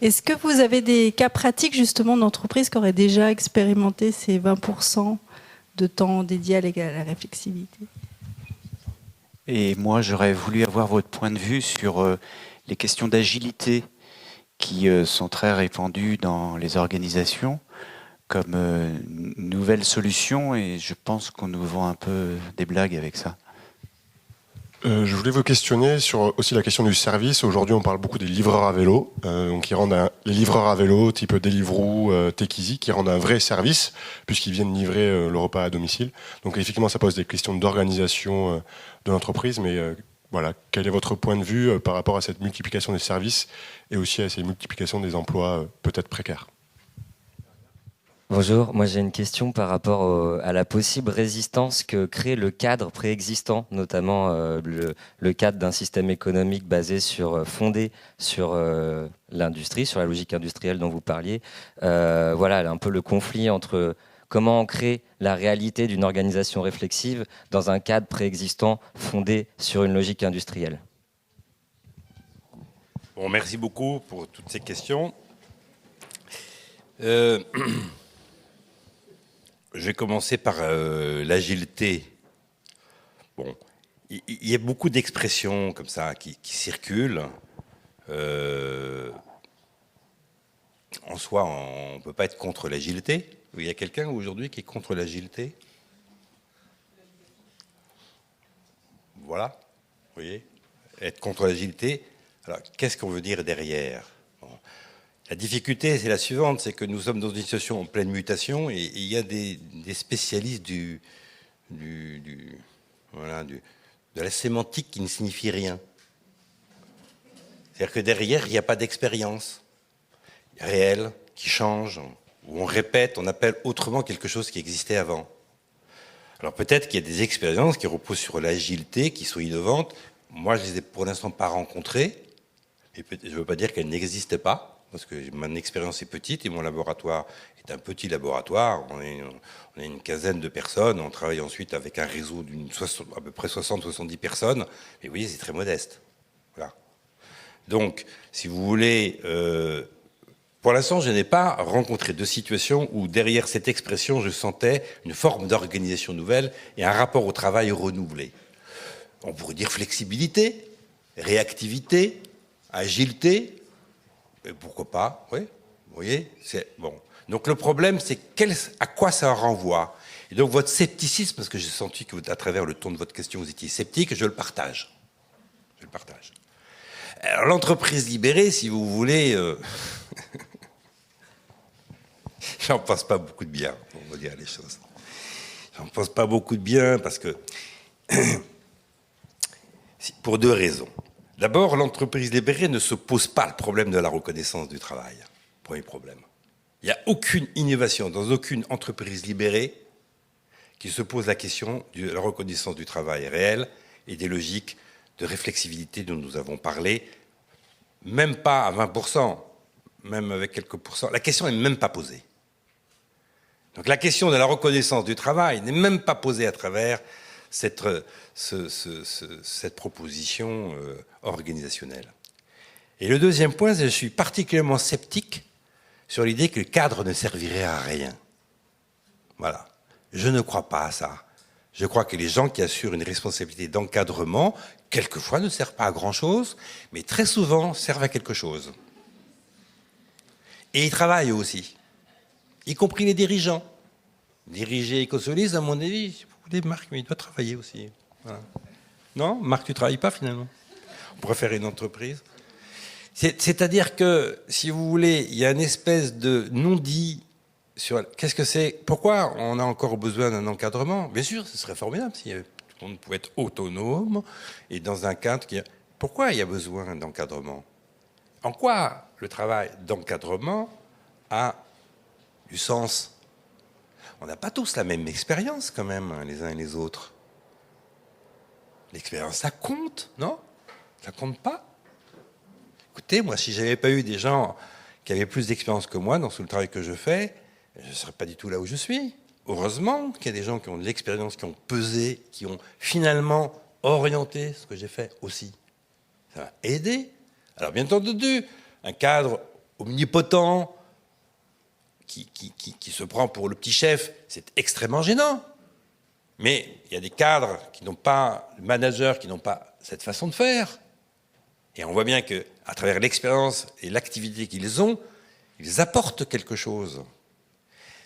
Est-ce que vous avez des cas pratiques justement d'entreprises qui auraient déjà expérimenté ces 20% de temps dédié à la réflexivité ? Et moi, j'aurais voulu avoir votre point de vue sur les questions d'agilité qui sont très répandues dans les organisations comme nouvelle solution, et je pense qu'on nous vend un peu des blagues avec ça. Je voulais vous questionner sur aussi la question du service. Aujourd'hui, on parle beaucoup des livreurs à vélo, donc qui rendent les livreurs à vélo type Deliveroo, Take Easy, qui rendent un vrai service puisqu'ils viennent livrer le repas à domicile. Donc effectivement, ça pose des questions d'organisation de l'entreprise, mais voilà, quel est votre point de vue par rapport à cette multiplication des services et aussi à cette multiplication des emplois peut-être précaires ? Bonjour, moi j'ai une question par rapport à la possible résistance que crée le cadre préexistant, notamment le cadre d'un système économique fondé sur l'industrie, sur la logique industrielle dont vous parliez. Voilà, un peu le conflit entre comment on crée la réalité d'une organisation réflexive dans un cadre préexistant fondé sur une logique industrielle. Bon, merci beaucoup pour toutes ces questions. Je vais commencer par l'agilité. Bon, il y a beaucoup d'expressions comme ça qui circulent. En soi, on ne peut pas être contre l'agilité. Il y a quelqu'un aujourd'hui qui est contre l'agilité? Voilà, vous voyez, être contre l'agilité. Alors, qu'est-ce qu'on veut dire derrière? Bon. La difficulté, c'est la suivante, c'est que nous sommes dans une situation en pleine mutation et il y a des spécialistes de la sémantique qui ne signifie rien. C'est-à-dire que derrière, il n'y a pas d'expérience réelle qui change, où on répète, on appelle autrement quelque chose qui existait avant. Alors peut-être qu'il y a des expériences qui reposent sur l'agilité, qui sont innovantes. Moi, je ne les ai pour l'instant pas rencontrées. Et je ne veux pas dire qu'elles n'existent pas, parce que mon expérience est petite et mon laboratoire est un petit laboratoire. On est une quinzaine de personnes. On travaille ensuite avec un réseau à peu près 60-70 personnes. Mais vous voyez, c'est très modeste. Voilà. Donc, si vous voulez... pour l'instant, je n'ai pas rencontré de situation où derrière cette expression, je sentais une forme d'organisation nouvelle et un rapport au travail renouvelé. On pourrait dire flexibilité, réactivité, agilité, et pourquoi pas, oui, vous voyez, c'est bon. Donc le problème, c'est à quoi ça renvoie. Et donc votre scepticisme, parce que j'ai senti que à travers le ton de votre question, vous étiez sceptique, je le partage. Je le partage. Alors l'entreprise libérée, si vous voulez... J'en pense pas beaucoup de bien, on va dire les choses. J'en pense pas beaucoup de bien parce que... pour deux raisons. D'abord, l'entreprise libérée ne se pose pas le problème de la reconnaissance du travail. Premier problème. Il n'y a aucune innovation dans aucune entreprise libérée qui se pose la question de la reconnaissance du travail réel et des logiques de réflexivité dont nous avons parlé, même pas à 20%, même avec quelques pourcents. La question n'est même pas posée. Donc la question de la reconnaissance du travail n'est même pas posée à travers cette proposition organisationnelle. Et le deuxième point, c'est que je suis particulièrement sceptique sur l'idée que le cadre ne servirait à rien. Voilà. Je ne crois pas à ça. Je crois que les gens qui assurent une responsabilité d'encadrement, quelquefois ne servent pas à grand-chose, mais très souvent servent à quelque chose. Et ils travaillent aussi, y compris les dirigeants. Diriger Ecosolis, à mon avis, vous voulez Marc, mais il doit travailler aussi. Voilà. Non, Marc, tu ne travailles pas finalement. On pourrait faire une entreprise. C'est-à-dire que, si vous voulez, il y a une espèce de non-dit sur qu'est-ce que c'est, pourquoi on a encore besoin d'un encadrement. Bien sûr, ce serait formidable si tout le monde pouvait être autonome et dans un cadre qui... Pourquoi il y a besoin d'encadrement? En quoi le travail d'encadrement a du sens? On n'a pas tous la même expérience quand même, hein, les uns et les autres. L'expérience, ça compte, non? Ça compte pas? Écoutez, moi, si j'avais pas eu des gens qui avaient plus d'expérience que moi dans tout le travail que je fais, je ne serais pas du tout là où je suis. Heureusement qu'il y a des gens qui ont de l'expérience, qui ont pesé, qui ont finalement orienté ce que j'ai fait aussi. Ça m'a aidé. Alors, bien entendu, un cadre omnipotent qui se prend pour le petit chef, c'est extrêmement gênant. Mais il y a des cadres qui n'ont pas, managers qui n'ont pas cette façon de faire. Et on voit bien qu'à travers l'expérience et l'activité qu'ils ont, ils apportent quelque chose.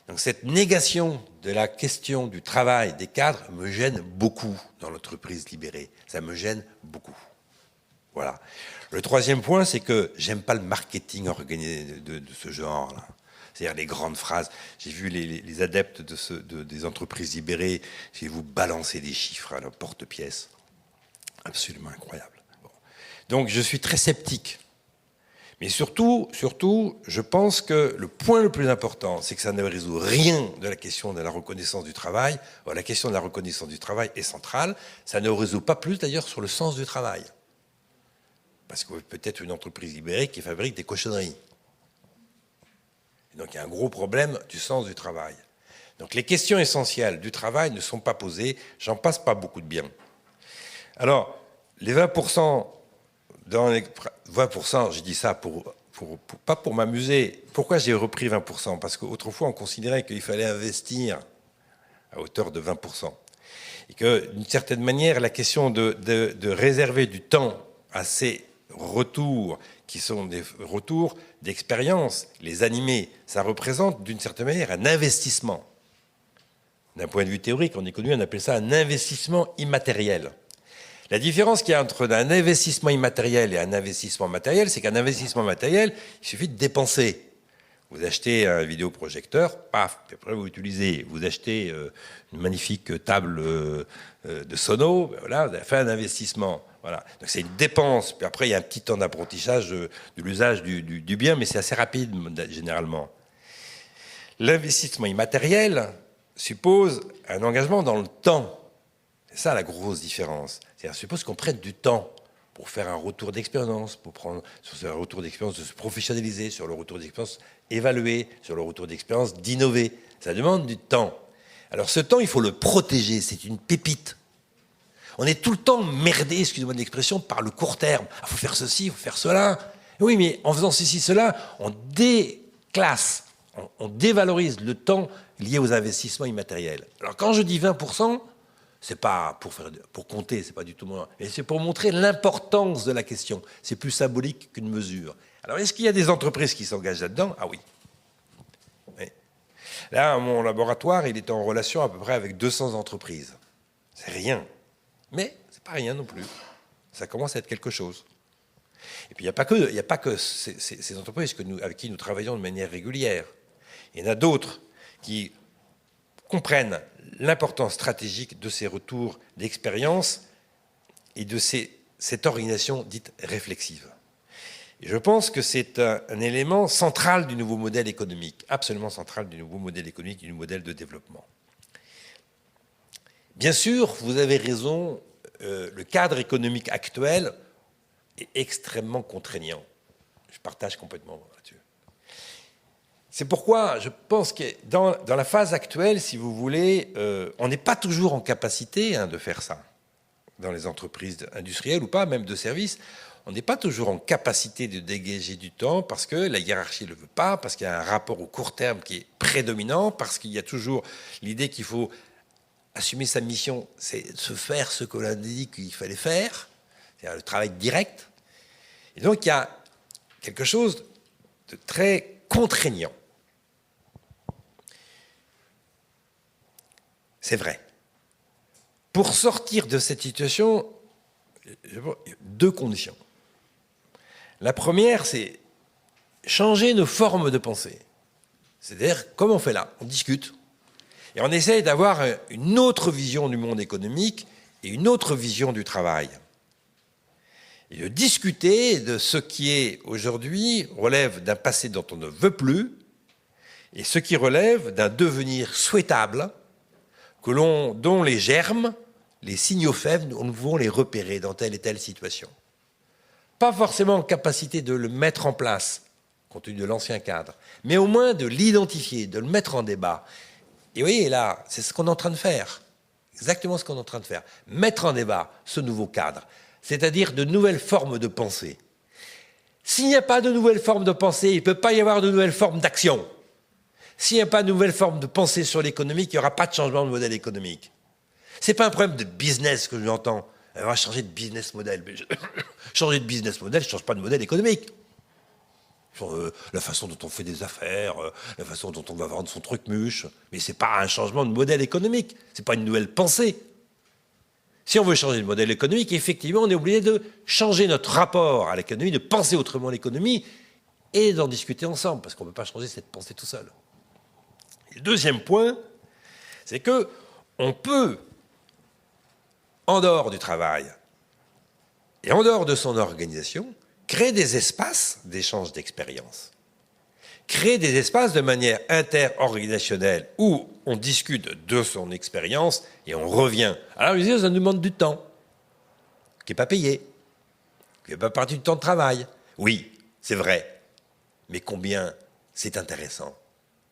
Donc cette négation de la question du travail des cadres me gêne beaucoup dans l'entreprise libérée. Ça me gêne beaucoup. Voilà. Le troisième point, c'est que j'aime pas le marketing organisé de ce genre-là. C'est-à-dire les grandes phrases. J'ai vu les adeptes des entreprises libérées, j'ai vu balancer des chiffres à leur porte-pièce. Absolument incroyable. Bon. Donc je suis très sceptique. Mais surtout, je pense que le point le plus important, c'est que ça ne résout rien de la question de la reconnaissance du travail. Alors, la question de la reconnaissance du travail est centrale. Ça ne résout pas plus d'ailleurs sur le sens du travail. Parce que peut-être une entreprise libérée qui fabrique des cochonneries. Et donc il y a un gros problème du sens du travail. Donc les questions essentielles du travail ne sont pas posées. J'en passe pas beaucoup de bien. Alors, les 20% dans les 20%, j'ai dit ça pas pour m'amuser. Pourquoi j'ai repris 20%? Parce qu'autrefois, on considérait qu'il fallait investir à hauteur de 20%. Et que, d'une certaine manière, la question de réserver du temps à ces retours, qui sont des retours d'expérience, les animés, ça représente, d'une certaine manière, un investissement. D'un point de vue théorique, en économie, on appelle ça un investissement immatériel. La différence qu'il y a entre un investissement immatériel et un investissement matériel, c'est qu'un investissement matériel, il suffit de dépenser. Vous achetez un vidéoprojecteur, paf, puis après vous l'utilisez. Vous achetez une magnifique table de sono, ben voilà, vous avez fait un investissement. Voilà. Donc c'est une dépense. Puis après, il y a un petit temps d'apprentissage de l'usage du bien, mais c'est assez rapide généralement. L'investissement immatériel suppose un engagement dans le temps. C'est ça la grosse différence. C'est-à-dire suppose qu'on prenne du temps pour faire un retour d'expérience, pour prendre sur un retour d'expérience de se professionnaliser, sur le retour d'expérience évaluer, sur le retour d'expérience d'innover. Ça demande du temps. Alors ce temps, il faut le protéger, c'est une pépite. On est tout le temps merdé, excusez-moi de l'expression, par le court terme. Il faut faire ceci, il faut faire cela. Oui, mais en faisant ceci, cela, on déclasse, on dévalorise le temps lié aux investissements immatériels. Alors quand je dis 20%, c'est pas pour compter, c'est pas du tout moi, mais c'est pour montrer l'importance de la question. C'est plus symbolique qu'une mesure. Alors est-ce qu'il y a des entreprises qui s'engagent là-dedans? Ah oui. Oui. Là, mon laboratoire, il est en relation à peu près avec 200 entreprises. C'est rien. Mais c'est pas rien non plus. Ça commence à être quelque chose. Et puis il n'y a pas que ces entreprises avec qui nous travaillons de manière régulière. Il y en a d'autres qui comprennent l'importance stratégique de ces retours d'expérience et de cette organisation dite réflexive. Et je pense que c'est un élément central du nouveau modèle économique, absolument central du nouveau modèle économique et du modèle de développement. Bien sûr, vous avez raison, le cadre économique actuel est extrêmement contraignant. Je partage complètement là-dessus. C'est pourquoi je pense que dans la phase actuelle, si vous voulez, on n'est pas toujours en capacité de faire ça. Dans les entreprises industrielles ou pas, même de services, on n'est pas toujours en capacité de dégager du temps parce que la hiérarchie ne le veut pas, parce qu'il y a un rapport au court terme qui est prédominant, parce qu'il y a toujours l'idée qu'il faut assumer sa mission, c'est se faire ce qu'on a dit qu'il fallait faire, c'est-à-dire le travail direct. Et donc il y a quelque chose de très contraignant. C'est vrai. Pour sortir de cette situation, il y a deux conditions. La première, c'est changer nos formes de pensée. C'est-à-dire, comme on fait là, on discute. Et on essaye d'avoir une autre vision du monde économique et une autre vision du travail. Et de discuter de ce qui est aujourd'hui relève d'un passé dont on ne veut plus et ce qui relève d'un devenir souhaitable dont les germes, les signaux faibles, nous pouvons les repérer dans telle et telle situation. Pas forcément en capacité de le mettre en place, compte tenu de l'ancien cadre, mais au moins de l'identifier, de le mettre en débat. Et vous voyez, là, c'est ce qu'on est en train de faire. Exactement ce qu'on est en train de faire. Mettre en débat ce nouveau cadre, c'est-à-dire de nouvelles formes de pensée. S'il n'y a pas de nouvelles formes de pensée, il ne peut pas y avoir de nouvelles formes d'action. S'il n'y a pas de nouvelles formes de pensée sur l'économique, il n'y aura pas de changement de modèle économique. Ce n'est pas un problème de business que j'entends. On va changer de business model. Changer de business model, je ne change pas de modèle économique. La façon dont on fait des affaires, la façon dont on va vendre son truc muche. Mais ce n'est pas un changement de modèle économique. Ce n'est pas une nouvelle pensée. Si on veut changer de modèle économique, effectivement, on est obligé de changer notre rapport à l'économie, de penser autrement l'économie et d'en discuter ensemble, parce qu'on ne peut pas changer cette pensée tout seul. Le deuxième point, c'est qu'on peut, en dehors du travail et en dehors de son organisation, créer des espaces d'échange d'expériences. Créer des espaces de manière interorganisationnelle où on discute de son expérience et on revient. Alors, ça nous demande du temps, qui n'est pas payé, qui n'est pas partie du temps de travail. Oui, c'est vrai, mais combien c'est intéressant,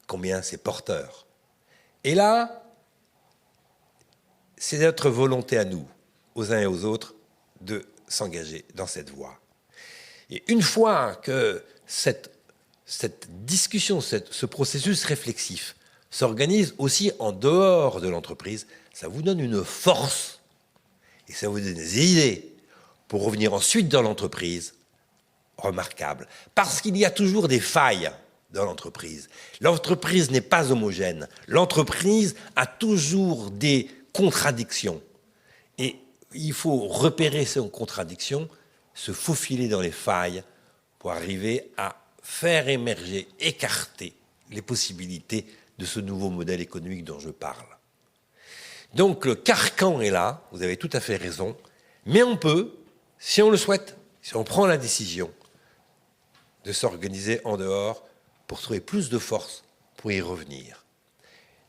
combien c'est porteur. Et là, c'est notre volonté à nous, aux uns et aux autres, de s'engager dans cette voie. Et une fois que cette discussion, ce processus réflexif s'organise aussi en dehors de l'entreprise, ça vous donne une force et ça vous donne des idées pour revenir ensuite dans l'entreprise remarquables. Parce qu'il y a toujours des failles dans l'entreprise. L'entreprise n'est pas homogène. L'entreprise a toujours des contradictions. Et il faut repérer ces contradictions, se faufiler dans les failles pour arriver à faire émerger, écarter les possibilités de ce nouveau modèle économique dont je parle. Donc le carcan est là, vous avez tout à fait raison, mais on peut, si on le souhaite, si on prend la décision de s'organiser en dehors pour trouver plus de force pour y revenir.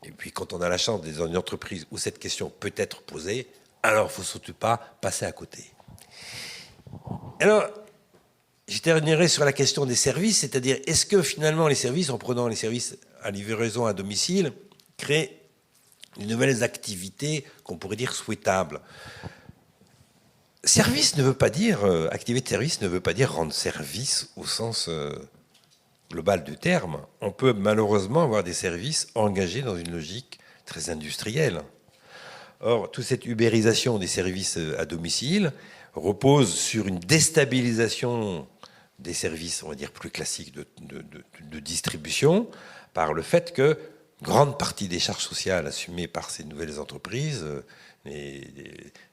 Et puis quand on a la chance d'être dans une entreprise où cette question peut être posée, alors il ne faut surtout pas passer à côté. Alors, je terminerai sur la question des services, c'est-à-dire est-ce que finalement les services, en prenant les services à livraison à domicile, créent de nouvelles activités qu'on pourrait dire souhaitables. Service ne veut pas dire, activité de service ne veut pas dire rendre service au sens global du terme. On peut malheureusement avoir des services engagés dans une logique très industrielle. Or, toute cette ubérisation des services à domicile repose sur une déstabilisation des services, on va dire, plus classiques de distribution, par le fait que grande partie des charges sociales assumées par ces nouvelles entreprises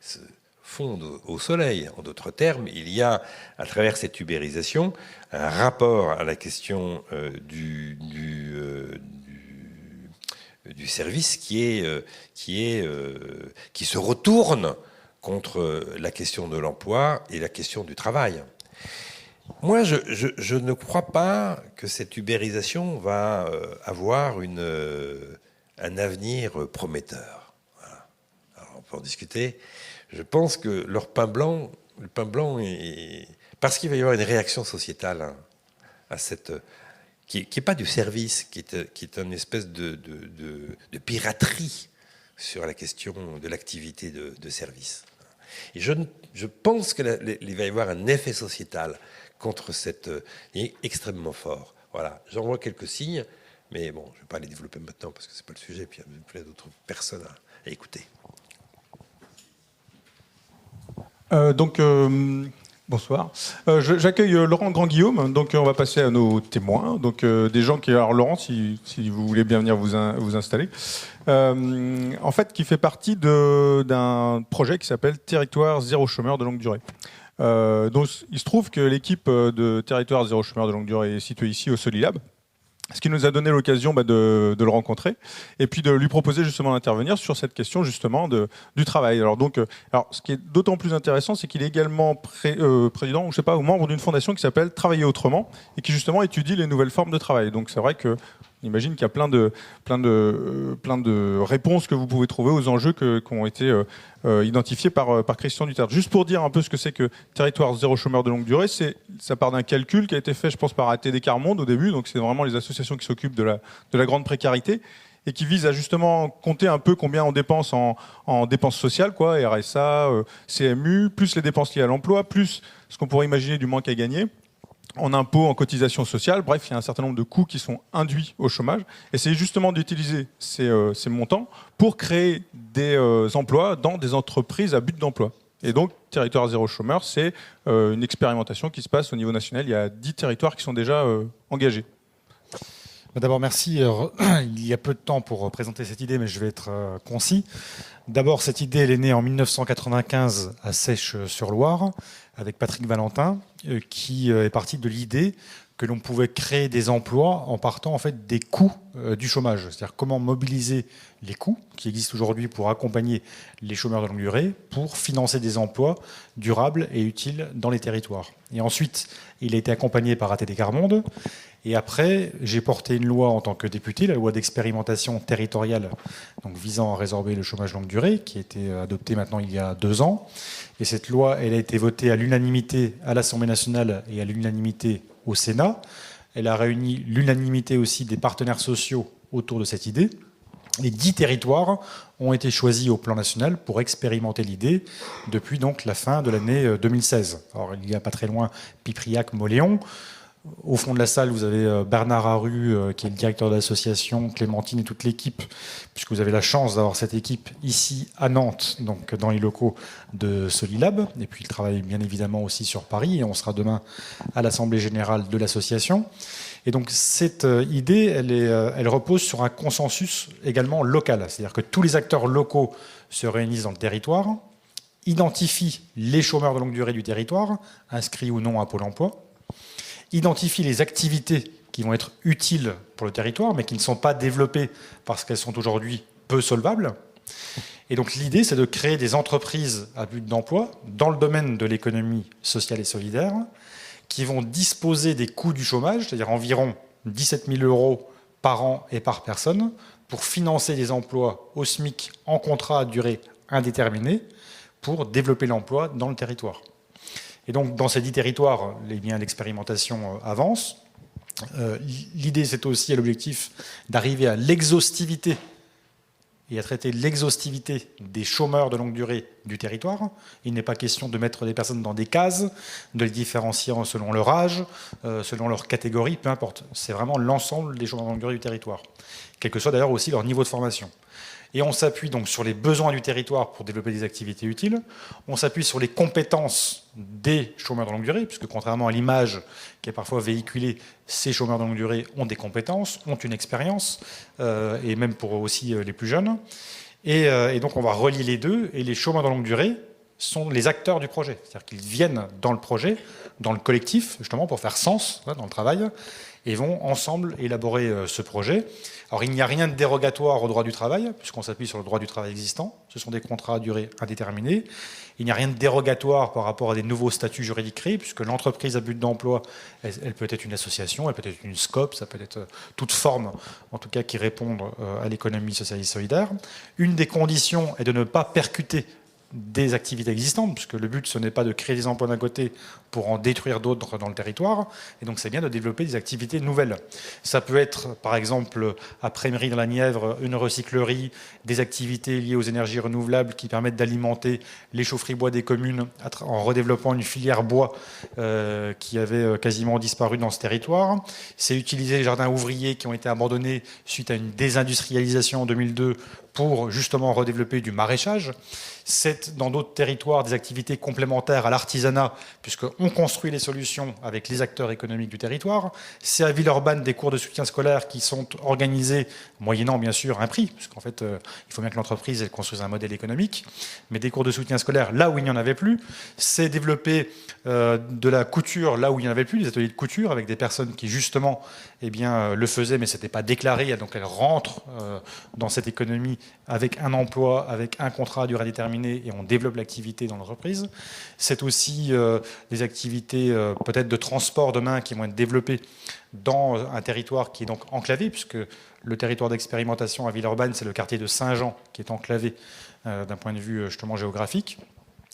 se fondent au soleil. En d'autres termes, il y a, à travers cette ubérisation, un rapport à la question du service qui se retourne contre la question de l'emploi et la question du travail. Moi, je ne crois pas que cette ubérisation va avoir un avenir prometteur. Voilà. Alors, on peut en discuter. Je pense que le pain blanc est... Parce qu'il va y avoir une réaction sociétale à cette... qui n'est pas du service, qui est une espèce de piraterie sur la question de l'activité de service. Et je pense qu'il va y avoir un effet sociétal contre cette... extrêmement fort. Voilà, j'en vois quelques signes, mais bon, je ne vais pas les développer maintenant parce que ce n'est pas le sujet, puis il y a plein d'autres personnes à écouter. Bonsoir. J'accueille Laurent Grand-Guillaume, donc on va passer à nos témoins. Donc des gens qui... Alors Laurent, si vous voulez bien venir vous installer. En fait, qui fait partie d'un projet qui s'appelle Territoire Zéro Chômeur de longue durée. Donc, il se trouve que l'équipe de Territoire Zéro Chômeur de longue durée est située ici au Solilab, ce qui nous a donné l'occasion de le rencontrer et puis de lui proposer justement d'intervenir sur cette question justement du travail. Alors, ce qui est d'autant plus intéressant, c'est qu'il est également président, ou je sais pas, ou membre d'une fondation qui s'appelle Travailler Autrement et qui justement étudie les nouvelles formes de travail. Donc c'est vrai que on imagine qu'il y a plein de réponses que vous pouvez trouver aux enjeux qui ont été identifiés par Christian Duterte. Juste pour dire un peu ce que c'est que Territoire Zéro Chômeur de longue durée, ça part d'un calcul qui a été fait, je pense, par ATD Quart Monde au début. Donc c'est vraiment les associations qui s'occupent de la grande précarité et qui visent à justement compter un peu combien on dépense en dépenses sociales, quoi, RSA, CMU, plus les dépenses liées à l'emploi, plus ce qu'on pourrait imaginer du manque à gagner en impôts, en cotisations sociales. Bref, il y a un certain nombre de coûts qui sont induits au chômage. Et c'est justement d'utiliser ces montants pour créer des emplois dans des entreprises à but d'emploi. Et donc, Territoire Zéro Chômeur, c'est une expérimentation qui se passe au niveau national. Il y a 10 territoires qui sont déjà engagés. D'abord, merci. Il y a peu de temps pour présenter cette idée, mais je vais être concis. D'abord, cette idée, elle est née en 1995 à Sèche-sur-Loire, avec Patrick Valentin, qui est parti de l'idée que l'on pouvait créer des emplois en partant en fait des coûts du chômage. C'est-à-dire comment mobiliser les coûts qui existent aujourd'hui pour accompagner les chômeurs de longue durée, pour financer des emplois durables et utiles dans les territoires. Et ensuite, il a été accompagné par ATD Quart Monde. Et après, j'ai porté une loi en tant que député, la loi d'expérimentation territoriale, donc visant à résorber le chômage longue durée, qui a été adoptée maintenant il y a 2 ans. Et cette loi, elle a été votée à l'unanimité à l'Assemblée nationale et à l'unanimité au Sénat. Elle a réuni l'unanimité aussi des partenaires sociaux autour de cette idée. Les 10 territoires ont été choisis au plan national pour expérimenter l'idée depuis donc la fin de l'année 2016. Alors il n'y a pas très loin Pipriac, Moléon. Au fond de la salle, vous avez Bernard Arru, qui est le directeur de l'association, Clémentine et toute l'équipe, puisque vous avez la chance d'avoir cette équipe ici à Nantes, donc dans les locaux de Solilab. Et puis il travaille bien évidemment aussi sur Paris, et on sera demain à l'Assemblée générale de l'association. Et donc cette idée, elle repose sur un consensus également local, c'est-à-dire que tous les acteurs locaux se réunissent dans le territoire, identifient les chômeurs de longue durée du territoire, inscrits ou non à Pôle emploi, identifient les activités qui vont être utiles pour le territoire, mais qui ne sont pas développées parce qu'elles sont aujourd'hui peu solvables. Et donc l'idée, c'est de créer des entreprises à but d'emploi dans le domaine de l'économie sociale et solidaire, qui vont disposer des coûts du chômage, c'est-à-dire environ 17 000 € par an et par personne, pour financer des emplois au SMIC en contrat à durée indéterminée, pour développer l'emploi dans le territoire. Et donc, dans ces 10 territoires, l'expérimentation avance. L'idée, c'est aussi l'objectif d'arriver à l'exhaustivité et à traiter l'exhaustivité des chômeurs de longue durée du territoire. Il n'est pas question de mettre des personnes dans des cases, de les différencier selon leur âge, selon leur catégorie, peu importe. C'est vraiment l'ensemble des chômeurs de longue durée du territoire, quel que soit d'ailleurs aussi leur niveau de formation. Et on s'appuie donc sur les besoins du territoire pour développer des activités utiles. On s'appuie sur les compétences des chômeurs de longue durée, puisque contrairement à l'image qui est parfois véhiculée, ces chômeurs de longue durée ont des compétences, ont une expérience, et même pour aussi les plus jeunes. Et donc on va relier les deux, et les chômeurs de longue durée sont les acteurs du projet. C'est-à-dire qu'ils viennent dans le projet, dans le collectif, justement pour faire sens dans le travail, et vont ensemble élaborer ce projet. Alors il n'y a rien de dérogatoire au droit du travail, puisqu'on s'appuie sur le droit du travail existant. Ce sont des contrats à durée indéterminée. Il n'y a rien de dérogatoire par rapport à des nouveaux statuts juridiques créés, puisque l'entreprise à but d'emploi, elle peut être une association, elle peut être une SCOP, ça peut être toute forme, en tout cas, qui répondent à l'économie sociale et solidaire. Une des conditions est de ne pas percuter des activités existantes, puisque le but, ce n'est pas de créer des emplois d'un côté pour en détruire d'autres dans le territoire, et donc c'est bien de développer des activités nouvelles. Ça peut être, par exemple, à Prémery dans la Nièvre, une recyclerie, des activités liées aux énergies renouvelables qui permettent d'alimenter les chaufferies bois des communes en redéveloppant une filière bois qui avait quasiment disparu dans ce territoire. C'est utiliser les jardins ouvriers qui ont été abandonnés suite à une désindustrialisation en 2002 pour justement redévelopper du maraîchage. C'est dans d'autres territoires des activités complémentaires à l'artisanat, puisqu'on construit les solutions avec les acteurs économiques du territoire. C'est à Villeurbanne des cours de soutien scolaire qui sont organisés, moyennant bien sûr un prix, puisqu'en fait il faut bien que l'entreprise construise un modèle économique, mais des cours de soutien scolaire là où il n'y en avait plus. C'est développer de la couture là où il n'y en avait plus, des ateliers de couture avec des personnes qui justement le faisaient, mais ce n'était pas déclaré, donc elles rentrent dans cette économie avec un emploi, avec un contrat à durée déterminée, et on développe l'activité dans l'entreprise. C'est aussi des activités peut-être de transport demain qui vont être développées dans un territoire qui est donc enclavé, puisque le territoire d'expérimentation à Villeurbanne, c'est le quartier de Saint-Jean qui est enclavé d'un point de vue justement géographique.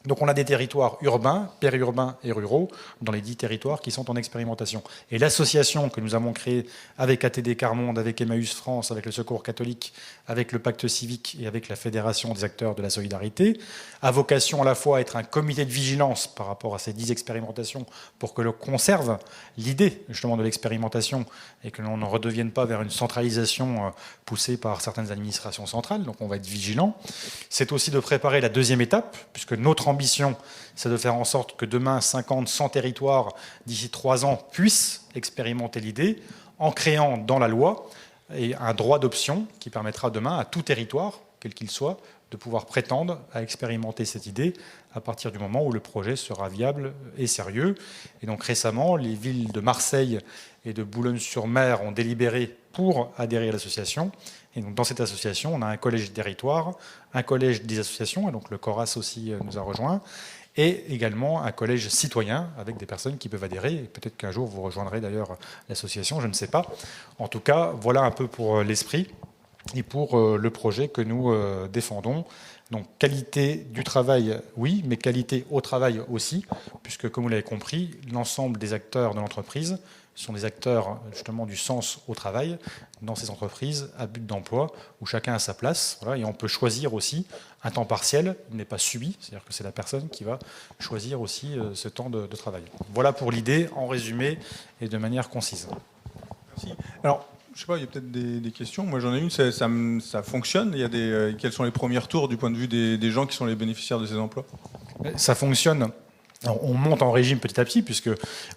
Donc on a des territoires urbains, périurbains et ruraux dans les 10 territoires qui sont en expérimentation. Et l'association que nous avons créée avec ATD Carmonde, avec Emmaüs France, avec le Secours catholique, avec le Pacte civique et avec la Fédération des acteurs de la solidarité, a vocation à la fois à être un comité de vigilance par rapport à ces 10 expérimentations pour que l'on conserve l'idée justement de l'expérimentation et que l'on ne redevienne pas vers une centralisation poussée par certaines administrations centrales. Donc on va être vigilant. C'est aussi de préparer la deuxième étape, puisque notre ambition, c'est de faire en sorte que demain, 50, 100 territoires, d'ici 3 ans, puissent expérimenter l'idée en créant dans la loi un droit d'option qui permettra demain à tout territoire, quel qu'il soit, de pouvoir prétendre à expérimenter cette idée à partir du moment où le projet sera viable et sérieux. Et donc récemment, les villes de Marseille et de Boulogne-sur-Mer ont délibéré pour adhérer à l'association. Et donc dans cette association, on a un collège de territoire, un collège des associations, et donc le CORAS aussi nous a rejoints, et également un collège citoyen avec des personnes qui peuvent adhérer. Et peut-être qu'un jour vous rejoindrez d'ailleurs l'association, je ne sais pas. En tout cas, voilà un peu pour l'esprit et pour le projet que nous défendons Donc qualité du travail, oui, mais qualité au travail aussi, puisque comme vous l'avez compris, l'ensemble des acteurs de l'entreprise sont des acteurs justement du sens au travail dans ces entreprises à but d'emploi où chacun a sa place. Voilà, et on peut choisir aussi un temps partiel, il n'est pas subi, c'est-à-dire que c'est la personne qui va choisir aussi ce temps de travail. Voilà pour l'idée en résumé et de manière concise. Merci. Alors, je sais pas, il y a peut-être des questions. Moi, j'en ai une. Ça fonctionne. Il y a quels sont les premiers retours du point de vue des gens qui sont les bénéficiaires de ces emplois? Ça fonctionne. Alors, on monte en régime petit à petit, puisque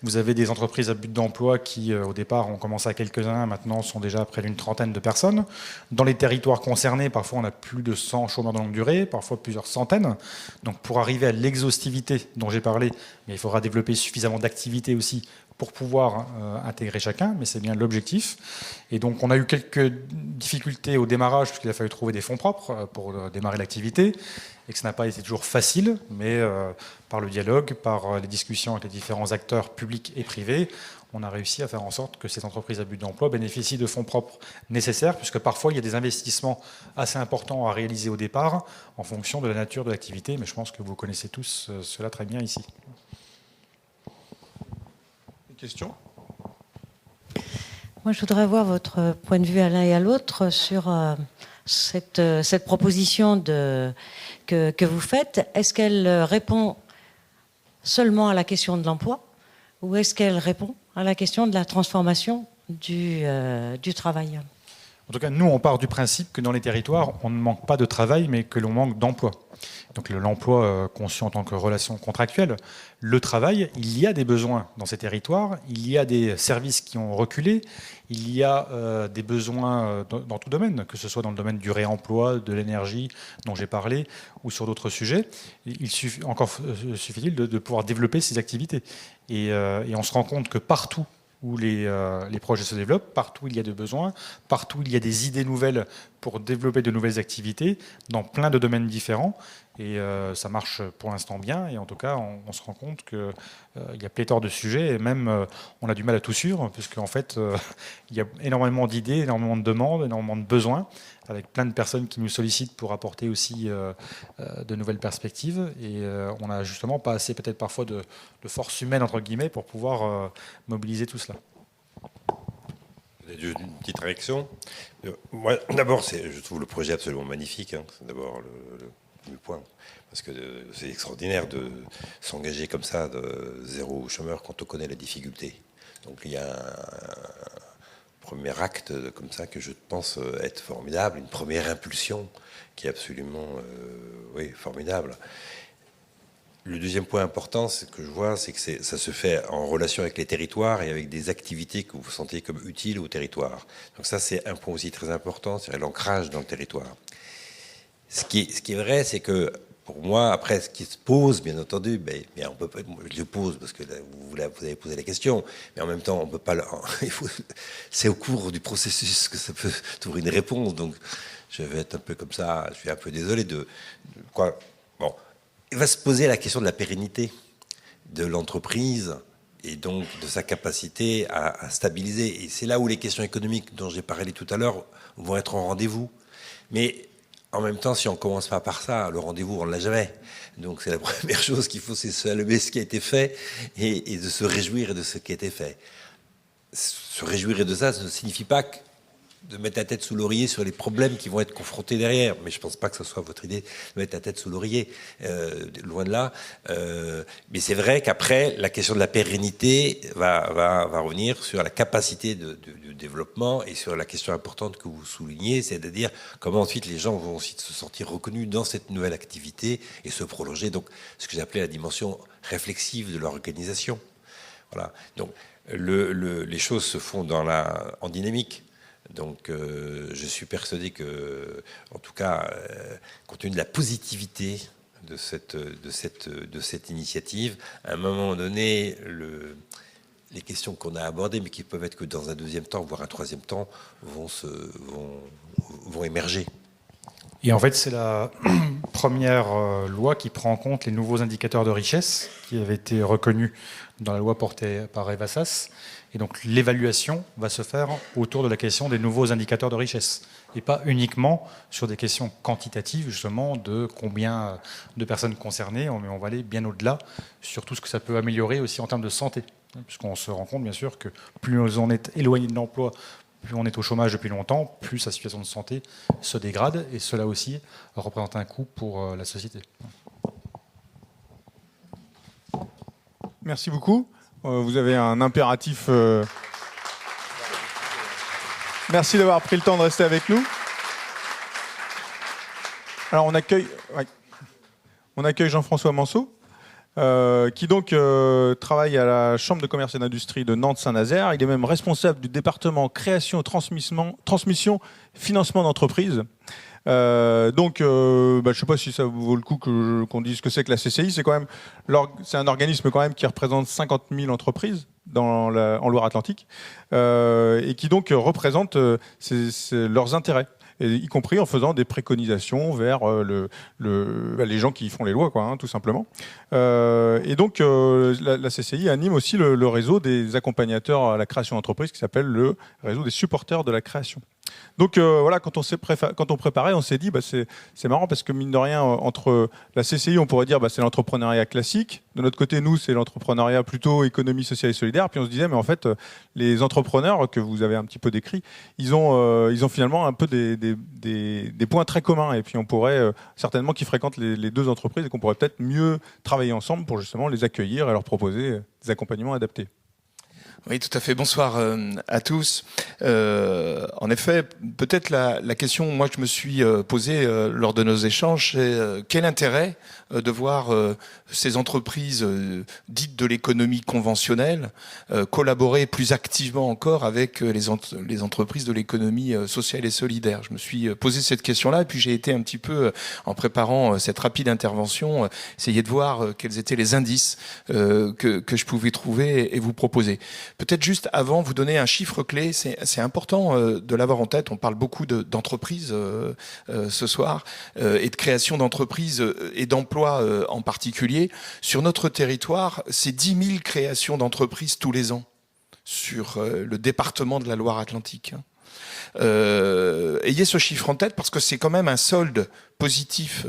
vous avez des entreprises à but d'emploi qui, au départ, ont commencé à quelques-uns, maintenant sont déjà près d'une trentaine de personnes. Dans les territoires concernés, parfois on a plus de 100 chômeurs de longue durée, parfois plusieurs centaines. Donc pour arriver à l'exhaustivité dont j'ai parlé, il faudra développer suffisamment d'activités aussi pour pouvoir intégrer chacun, mais c'est bien l'objectif. Et donc on a eu quelques difficultés au démarrage, puisqu'il a fallu trouver des fonds propres pour démarrer l'activité, et que ça n'a pas été toujours facile, mais par le dialogue, par les discussions avec les différents acteurs publics et privés, on a réussi à faire en sorte que ces entreprises à but d'emploi bénéficient de fonds propres nécessaires, puisque parfois il y a des investissements assez importants à réaliser au départ, en fonction de la nature de l'activité, mais je pense que vous connaissez tous cela très bien ici. Question ? Moi, je voudrais avoir votre point de vue à l'un et à l'autre sur cette proposition que vous faites. Est-ce qu'elle répond seulement à la question de l'emploi ou est-ce qu'elle répond à la question de la transformation du travail ? En tout cas, nous, on part du principe que dans les territoires, on ne manque pas de travail, mais que l'on manque d'emploi. Donc l'emploi conçu en tant que relation contractuelle, le travail, il y a des besoins dans ces territoires, il y a des services qui ont reculé, il y a des besoins dans tout domaine, que ce soit dans le domaine du réemploi, de l'énergie dont j'ai parlé, ou sur d'autres sujets. Il suffit-il de pouvoir développer ces activités. Et on se rend compte que partout où les projets se développent, partout il y a des besoins, partout il y a des idées nouvelles pour développer de nouvelles activités dans plein de domaines différents. Et ça marche pour l'instant bien. Et en tout cas, on se rend compte qu'il y a pléthore de sujets. Et même, on a du mal à tout suivre, puisqu'en fait, il y a énormément d'idées, énormément de demandes, énormément de besoins, avec plein de personnes qui nous sollicitent pour apporter aussi de nouvelles perspectives. Et on n'a justement pas assez, peut-être parfois, de force humaine, entre guillemets, pour pouvoir mobiliser tout cela. Une petite réaction. Moi, d'abord, je trouve le projet absolument magnifique. Hein. C'est d'abord le point. Parce que c'est extraordinaire de s'engager comme ça, de zéro chômeur, quand on connaît la difficulté. Donc il y a un premier acte comme ça que je pense être formidable, une première impulsion qui est absolument formidable. Le deuxième point important, c'est que je vois, c'est que ça se fait en relation avec les territoires et avec des activités que vous sentez comme utiles au territoire. Donc ça, c'est un point aussi très important, c'est l'ancrage dans le territoire. Ce qui est vrai, c'est que pour moi, après, ce qui se pose, bien entendu, on peut pas, je le pose parce que là, vous avez posé la question, mais en même temps, on peut pas. C'est au cours du processus que ça peut trouver une réponse. Donc, je vais être un peu comme ça. Je suis un peu désolé de quoi. Bon, il va se poser la question de la pérennité de l'entreprise et donc de sa capacité à stabiliser. Et c'est là où les questions économiques dont j'ai parlé tout à l'heure vont être en rendez-vous. Mais en même temps, si on ne commence pas par ça, le rendez-vous, on ne l'a jamais. Donc c'est la première chose qu'il faut, c'est saluer ce qui a été fait et de se réjouir de ce qui a été fait. Se réjouir de ça ne signifie pas de mettre la tête sous l'oreiller sur les problèmes qui vont être confrontés derrière. Mais je ne pense pas que ce soit votre idée de mettre la tête sous l'oreiller, loin de là. Mais c'est vrai qu'après, la question de la pérennité va revenir sur la capacité de développement et sur la question importante que vous soulignez, c'est-à-dire comment ensuite les gens vont aussi se sentir reconnus dans cette nouvelle activité et se prolonger. Donc, ce que j'appelais la dimension réflexive de l'organisation. Voilà. Donc, les choses se font en dynamique. Donc, je suis persuadé que, en tout cas, compte tenu de la positivité de cette initiative, à un moment donné, les questions qu'on a abordées, mais qui peuvent être que dans un deuxième temps, voire un troisième temps, vont émerger. Et en fait, c'est la première loi qui prend en compte les nouveaux indicateurs de richesse qui avaient été reconnus dans la loi portée par Eva Sas. Et donc l'évaluation va se faire autour de la question des nouveaux indicateurs de richesse et pas uniquement sur des questions quantitatives justement de combien de personnes concernées, mais on va aller bien au-delà sur tout ce que ça peut améliorer aussi en termes de santé. Puisqu'on se rend compte bien sûr que plus on est éloigné de l'emploi, plus on est au chômage depuis longtemps, plus sa situation de santé se dégrade et cela aussi représente un coût pour la société. Merci beaucoup. Vous avez un impératif. Merci d'avoir pris le temps de rester avec nous. Alors on accueille Jean-François Manceau, qui donc travaille à la Chambre de commerce et d'industrie de Nantes-Saint-Nazaire. Il est même responsable du département création, transmission, financement d'entreprise. Je ne sais pas si ça vaut le coup qu'on dise ce que c'est que la CCI. C'est un organisme quand même qui représente 50 000 entreprises en Loire-Atlantique et qui donc représente leurs intérêts. Et y compris en faisant des préconisations vers les gens qui font les lois, tout simplement. Et donc, la CCI anime aussi le réseau des accompagnateurs à la création d'entreprise qui s'appelle le réseau des supporters de la création. Donc voilà, quand on préparait, on s'est dit, c'est marrant parce que mine de rien, entre la CCI, on pourrait dire c'est l'entrepreneuriat classique. De notre côté, nous, c'est l'entrepreneuriat plutôt économie sociale et solidaire. Puis on se disait, mais en fait, les entrepreneurs que vous avez un petit peu décrits, ils ont finalement un peu des points très communs. Et puis on pourrait certainement qu'ils fréquentent les deux entreprises et qu'on pourrait peut-être mieux travailler ensemble pour justement les accueillir et leur proposer des accompagnements adaptés. Oui, tout à fait. Bonsoir à tous. En effet, peut-être la question, moi, que je me suis posée lors de nos échanges, c'est quel intérêt de voir ces entreprises dites de l'économie conventionnelle collaborer plus activement encore avec les entreprises de l'économie sociale et solidaire. Je me suis posé cette question-là, et puis j'ai été un petit peu, en préparant cette rapide intervention, essayer de voir quels étaient les indices que je pouvais trouver et vous proposer. Peut-être juste avant, vous donner un chiffre clé, c'est important de l'avoir en tête. On parle beaucoup d'entreprises ce soir et de création d'entreprises et d'emplois en particulier. Sur notre territoire, c'est 10 000 créations d'entreprises tous les ans sur le département de la Loire-Atlantique. Ayez ce chiffre en tête parce que c'est quand même un solde positif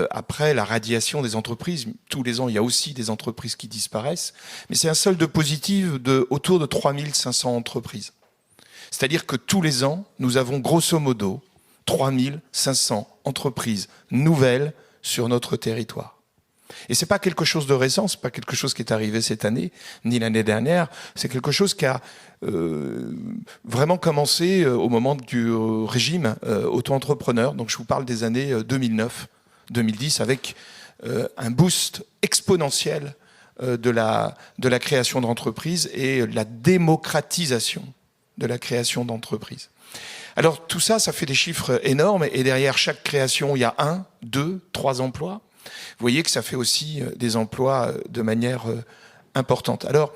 après la radiation des entreprises. Tous les ans, il y a aussi des entreprises qui disparaissent, mais c'est un solde positif autour de 3 500 entreprises. C'est-à-dire que tous les ans, nous avons grosso modo 3 500 entreprises nouvelles sur notre territoire. Et c'est pas quelque chose de récent, c'est pas quelque chose qui est arrivé cette année, ni l'année dernière, c'est quelque chose qui a vraiment commencé au moment du régime auto-entrepreneur. Donc je vous parle des années 2009-2010 avec un boost exponentiel de la création d'entreprises et la démocratisation de la création d'entreprises. Alors tout ça, ça fait des chiffres énormes et derrière chaque création, il y a 1, 2, 3 emplois. Vous voyez que ça fait aussi des emplois de manière importante. Alors,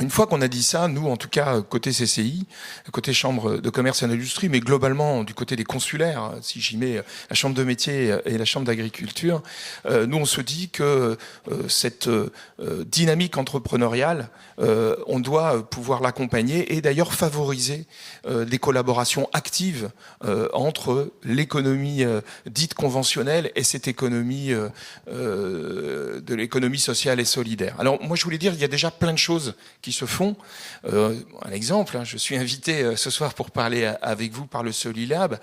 une fois qu'on a dit ça, nous, en tout cas, côté CCI, côté Chambre de commerce et d'industrie, mais globalement du côté des consulaires, si j'y mets la Chambre de métier et la Chambre d'agriculture, nous, on se dit que cette dynamique entrepreneuriale, on doit pouvoir l'accompagner et d'ailleurs favoriser des collaborations actives entre l'économie dite conventionnelle et cette économie de l'économie sociale et solidaire. Alors, moi, je voulais dire, il y a déjà plein de choses qui se font. Un exemple, je suis invité ce soir pour parler avec vous par le Solilab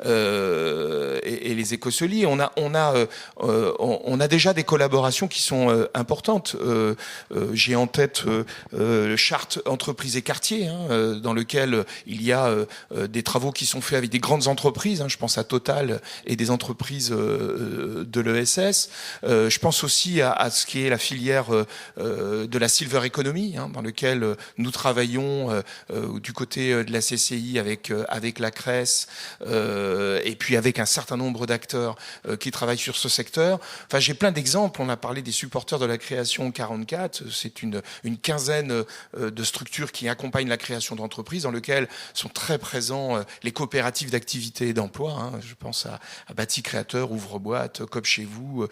et les Écosoli. On a déjà des collaborations qui sont importantes. J'ai en tête Charte Entreprises et Quartiers, dans lequel il y a des travaux qui sont faits avec des grandes entreprises. Je pense à Total et des entreprises de l'ESS. Je pense aussi à ce qui est la filière de la Silver Economy, dans lequel lequel nous travaillons du côté de la CCI avec la CRES et puis avec un certain nombre d'acteurs qui travaillent sur ce secteur. Enfin, j'ai plein d'exemples. On a parlé des supporters de la création 44. C'est une quinzaine de structures qui accompagnent la création d'entreprises, dans lesquelles sont très présents les coopératives d'activité et d'emploi. Hein. Je pense à Bâti Créateur, Ouvre-Boîte, Cop chez vous,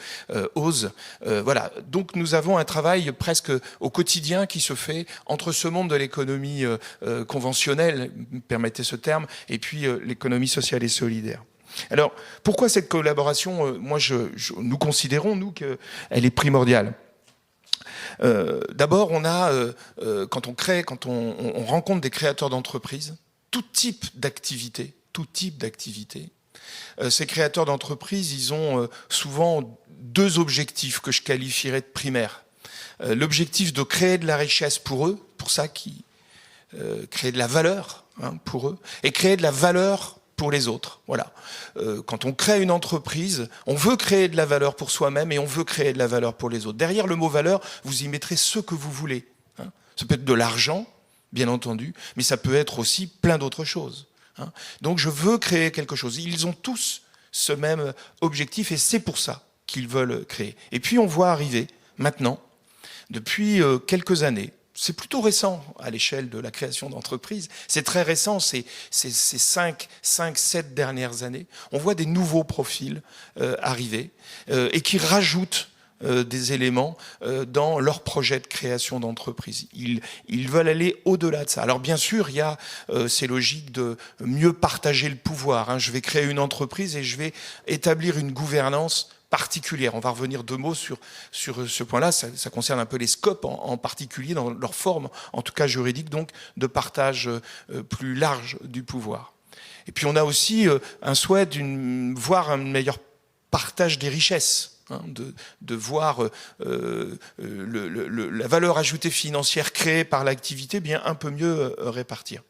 Ose. Voilà. Donc nous avons un travail presque au quotidien qui se fait entre ce monde de l'économie conventionnelle, permettez ce terme, et puis l'économie sociale et solidaire. Alors, pourquoi cette collaboration, nous considérons, nous, qu'elle est primordiale. D'abord, on a, quand on rencontre des créateurs d'entreprises, tout type d'activité, ces créateurs d'entreprises, ils ont souvent deux objectifs que je qualifierais de primaires. L'objectif de créer de la richesse pour eux, pour ça qui créer de la valeur pour eux, et créer de la valeur pour les autres. Voilà. Quand on crée une entreprise, on veut créer de la valeur pour soi-même et on veut créer de la valeur pour les autres. Derrière le mot valeur, vous y mettrez ce que vous voulez. Ça peut être de l'argent, bien entendu, mais ça peut être aussi plein d'autres choses. Donc je veux créer quelque chose. Ils ont tous ce même objectif et c'est pour ça qu'ils veulent créer. Et puis on voit arriver maintenant, depuis quelques années, c'est plutôt récent à l'échelle de la création d'entreprises, c'est très récent, c'est 5-7 dernières années, on voit des nouveaux profils arriver et qui rajoutent des éléments dans leur projet de création d'entreprise. Ils veulent aller au-delà de ça. Alors bien sûr, il y a ces logiques de mieux partager le pouvoir. Je vais créer une entreprise et je vais établir une gouvernance particulière. On va revenir deux mots sur ce point-là. Ça concerne un peu les scopes en particulier, dans leur forme, en tout cas juridique, donc de partage plus large du pouvoir. Et puis on a aussi un souhait voir un meilleur partage des richesses. De voir la valeur ajoutée financière créée par l'activité bien un peu mieux répartir.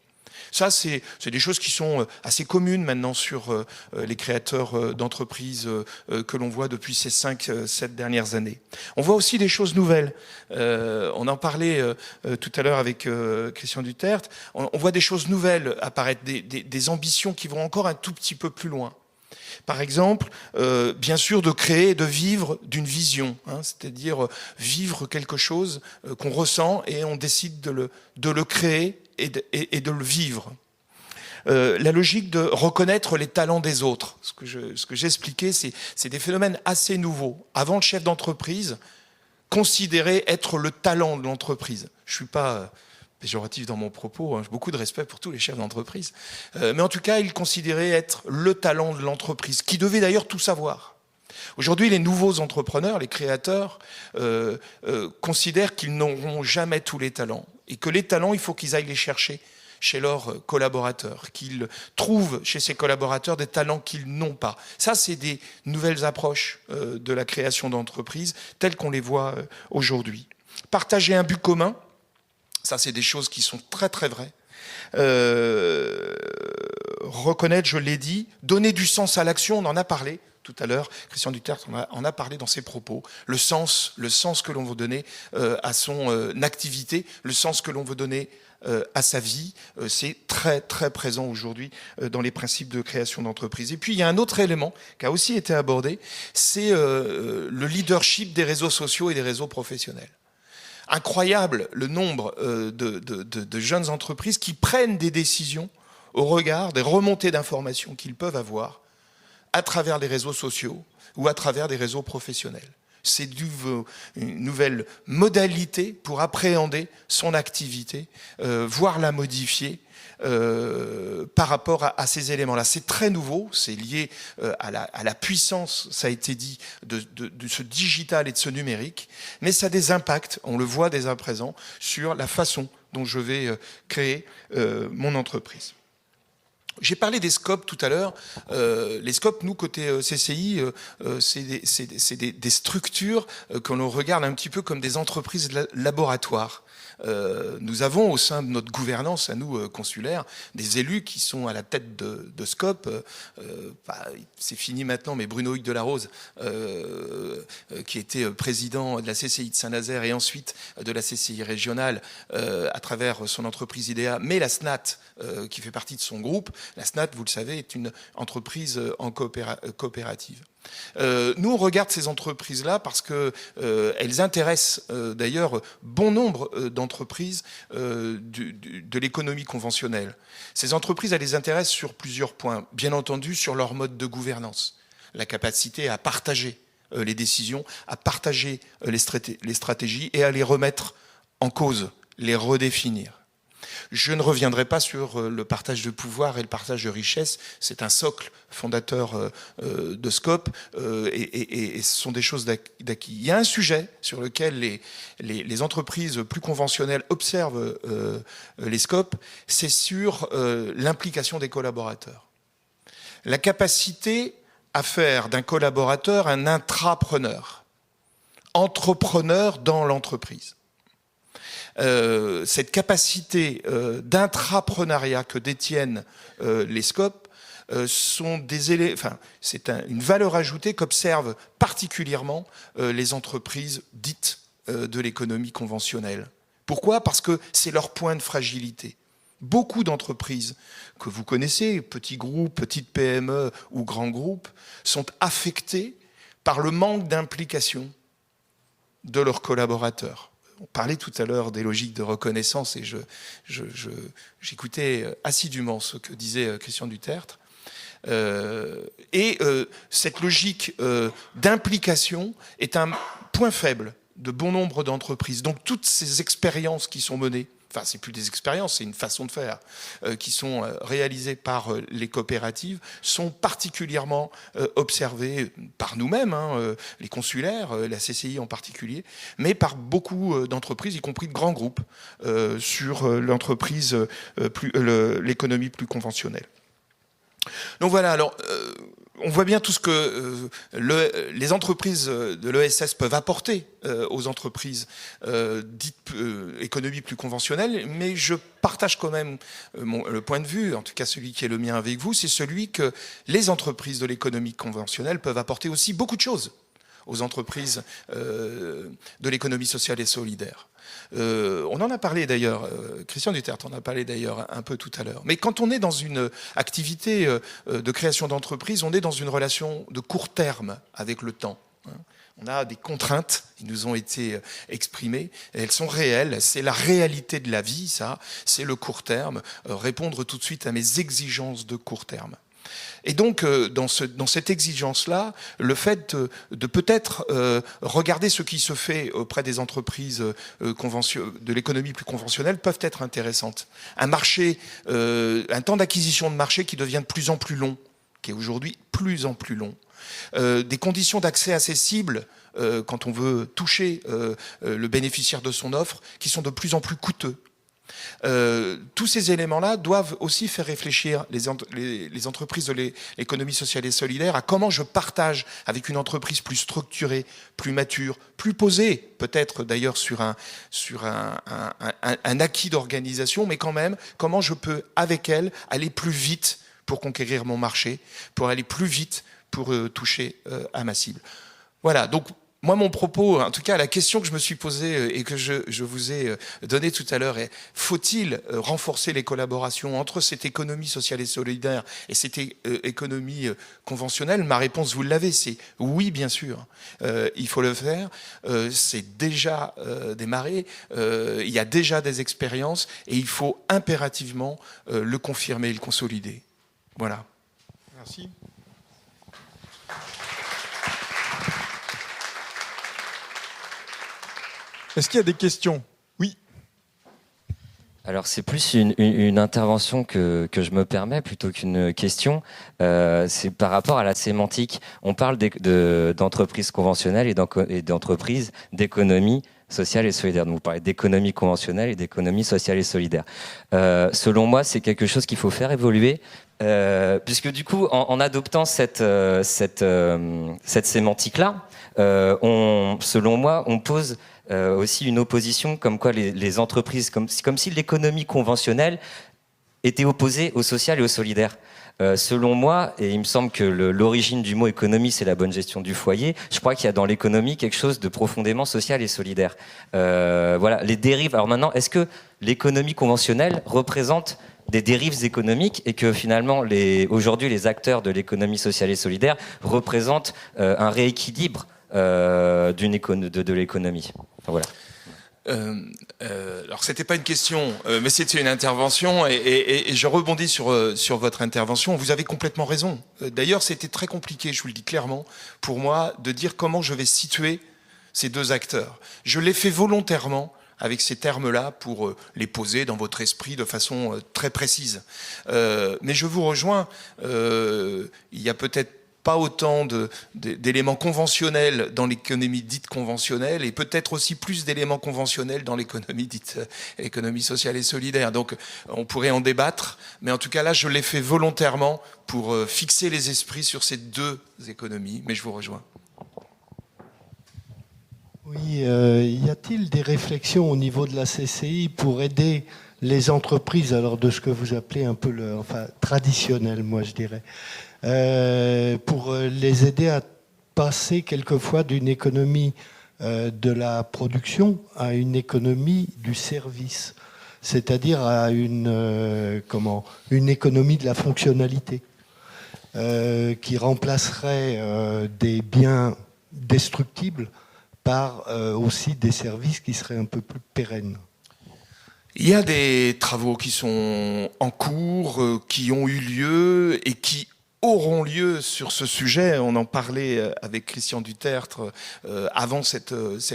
Ça, c'est des choses qui sont assez communes maintenant sur les créateurs d'entreprises que l'on voit depuis ces 5-7 dernières années. On voit aussi des choses nouvelles. On en parlait tout à l'heure avec Christian Duterte. On voit des choses nouvelles apparaître, des ambitions qui vont encore un tout petit peu plus loin. Par exemple, bien sûr, de créer, de vivre d'une vision, c'est-à-dire vivre quelque chose qu'on ressent et on décide de le créer et de le vivre. La logique de reconnaître les talents des autres. Ce que j'expliquais, c'est des phénomènes assez nouveaux. Avant, le chef d'entreprise considérait être le talent de l'entreprise. Je ne suis pas péjoratif dans mon propos, j'ai beaucoup de respect pour tous les chefs d'entreprise, mais en tout cas, il considérait être le talent de l'entreprise, qui devait d'ailleurs tout savoir. Aujourd'hui, les nouveaux entrepreneurs, les créateurs, considèrent qu'ils n'auront jamais tous les talents, et que les talents, il faut qu'ils aillent les chercher chez leurs collaborateurs, qu'ils trouvent chez ces collaborateurs des talents qu'ils n'ont pas. Ça, c'est des nouvelles approches de la création d'entreprises, telles qu'on les voit aujourd'hui. Partager un but commun, ça, c'est des choses qui sont très, très vraies. Reconnaître, je l'ai dit, donner du sens à l'action, on en a parlé tout à l'heure. Christian Duterte en a parlé dans ses propos. Le sens que l'on veut donner à son activité, le sens que l'on veut donner à sa vie, c'est très, très présent aujourd'hui dans les principes de création d'entreprise. Et puis, il y a un autre élément qui a aussi été abordé, c'est le leadership des réseaux sociaux et des réseaux professionnels. Incroyable le nombre de jeunes entreprises qui prennent des décisions au regard des remontées d'informations qu'ils peuvent avoir à travers les réseaux sociaux ou à travers des réseaux professionnels. C'est une nouvelle modalité pour appréhender son activité, voire la modifier par rapport à ces éléments-là. C'est très nouveau, c'est lié à la puissance, ça a été dit, de ce digital et de ce numérique, mais ça a des impacts, on le voit dès à présent, sur la façon dont je vais créer mon entreprise. J'ai parlé des scopes tout à l'heure. Les scopes, nous, côté CCI, c'est des structures que l'on regarde un petit peu comme des entreprises laboratoires. nous avons au sein de notre gouvernance, à nous consulaires, des élus qui sont à la tête de Scope. C'est fini maintenant, mais Bruno Hugues de la Rose, qui était président de la CCI de Saint-Nazaire et ensuite de la CCI régionale à travers son entreprise IDEA, mais la SNAT qui fait partie de son groupe. La SNAT, vous le savez, est une entreprise en coopérative. Nous, on regarde ces entreprises-là parce qu'elles intéressent d'ailleurs bon nombre d'entreprises de l'économie conventionnelle. Ces entreprises, elles les intéressent sur plusieurs points. Bien entendu, sur leur mode de gouvernance, la capacité à partager les décisions, à partager les stratégies et à les remettre en cause, les redéfinir. Je ne reviendrai pas sur le partage de pouvoir et le partage de richesse. C'est un socle fondateur de Scope et ce sont des choses d'acquis. Il y a un sujet sur lequel les entreprises plus conventionnelles observent les Scopes, c'est sur l'implication des collaborateurs. La capacité à faire d'un collaborateur un intrapreneur, entrepreneur dans l'entreprise. Cette capacité d'intrapreneuriat que détiennent les Scopes c'est une valeur ajoutée qu'observent particulièrement les entreprises dites de l'économie conventionnelle. Pourquoi ? Parce que c'est leur point de fragilité. Beaucoup d'entreprises que vous connaissez, petits groupes, petites PME ou grands groupes, sont affectées par le manque d'implication de leurs collaborateurs. On parlait tout à l'heure des logiques de reconnaissance et j'écoutais assidûment ce que disait Christian Dutertre. Cette logique d'implication est un point faible de bon nombre d'entreprises. Donc toutes ces expériences qui sont menées, enfin c'est plus des expériences, c'est une façon de faire, qui sont réalisées par les coopératives, sont particulièrement observées par nous-mêmes, les consulaires, la CCI en particulier, mais par beaucoup d'entreprises, y compris de grands groupes, sur l'entreprise, l'économie plus conventionnelle. Donc voilà, alors on voit bien tout ce que les entreprises de l'ESS peuvent apporter aux entreprises dites économie plus conventionnelle, mais je partage quand même le point de vue, en tout cas celui qui est le mien avec vous, c'est celui que les entreprises de l'économie conventionnelle peuvent apporter aussi beaucoup de choses aux entreprises de l'économie sociale et solidaire. On en a parlé d'ailleurs, Christian Dutertre en a parlé d'ailleurs un peu tout à l'heure. Mais quand on est dans une activité de création d'entreprise, on est dans une relation de court terme avec le temps. On a des contraintes qui nous ont été exprimées, et elles sont réelles, c'est la réalité de la vie, ça, c'est le court terme, répondre tout de suite à mes exigences de court terme. Et donc, dans cette exigence-là, le fait de peut-être regarder ce qui se fait auprès des entreprises de l'économie plus conventionnelle peuvent être intéressantes. Un marché, un temps d'acquisition de marché qui devient de plus en plus long, qui est aujourd'hui plus en plus long. Des conditions d'accès accessibles quand on veut toucher le bénéficiaire de son offre, qui sont de plus en plus coûteux. Tous ces éléments-là doivent aussi faire réfléchir les entreprises de l'économie sociale et solidaire à comment je partage avec une entreprise plus structurée, plus mature, plus posée, peut-être d'ailleurs sur un acquis d'organisation, mais quand même, comment je peux, avec elle, aller plus vite pour conquérir mon marché, pour aller plus vite pour toucher à ma cible. Voilà, donc moi, mon propos, en tout cas, la question que je me suis posée et que je vous ai donnée tout à l'heure est: faut-il renforcer les collaborations entre cette économie sociale et solidaire et cette économie conventionnelle? Ma réponse, vous l'avez, c'est oui, bien sûr. Il faut le faire. C'est déjà démarré. Il y a déjà des expériences et il faut impérativement le confirmer et le consolider. Voilà. Merci. Est-ce qu'il y a des questions? Oui. Alors c'est plus une intervention que je me permets plutôt qu'une question. C'est par rapport à la sémantique. On parle d'entreprises conventionnelles et d'entreprises d'économie sociale et solidaire. Donc vous parlez d'économie conventionnelle et d'économie sociale et solidaire. Selon moi, c'est quelque chose qu'il faut faire évoluer, puisque du coup, en adoptant cette sémantique-là, selon moi, on pose aussi une opposition comme quoi les entreprises, comme si l'économie conventionnelle était opposée au social et au solidaire. Selon moi, et il me semble que l'origine du mot économie, c'est la bonne gestion du foyer, je crois qu'il y a dans l'économie quelque chose de profondément social et solidaire. Voilà, les dérives. Alors maintenant, est-ce que l'économie conventionnelle représente des dérives économiques et que finalement, aujourd'hui, les acteurs de l'économie sociale et solidaire représentent un rééquilibre de l'économie? Enfin, voilà. Alors c'était pas une question, mais c'était une intervention, et je rebondis sur votre intervention. Vous avez complètement raison. D'ailleurs, c'était très compliqué, je vous le dis clairement, pour moi, de dire comment je vais situer ces deux acteurs. Je l'ai fait volontairement avec ces termes-là pour les poser dans votre esprit de façon très précise. Mais je vous rejoins. Il y a peut-être pas autant d'éléments conventionnels dans l'économie dite conventionnelle, et peut-être aussi plus d'éléments conventionnels dans l'économie dite économie sociale et solidaire. Donc on pourrait en débattre, mais en tout cas là je l'ai fait volontairement pour fixer les esprits sur ces deux économies, mais je vous rejoins. Oui, y a-t-il des réflexions au niveau de la CCI pour aider les entreprises, alors de ce que vous appelez un peu traditionnel, moi je dirais, pour les aider à passer quelquefois d'une économie de la production à une économie du service, c'est-à-dire à une économie de la fonctionnalité qui remplacerait des biens destructibles par aussi des services qui seraient un peu plus pérennes. Il y a des travaux qui sont en cours, qui ont eu lieu et qui auront lieu sur ce sujet. On en parlait avec Christian Dutertre avant cette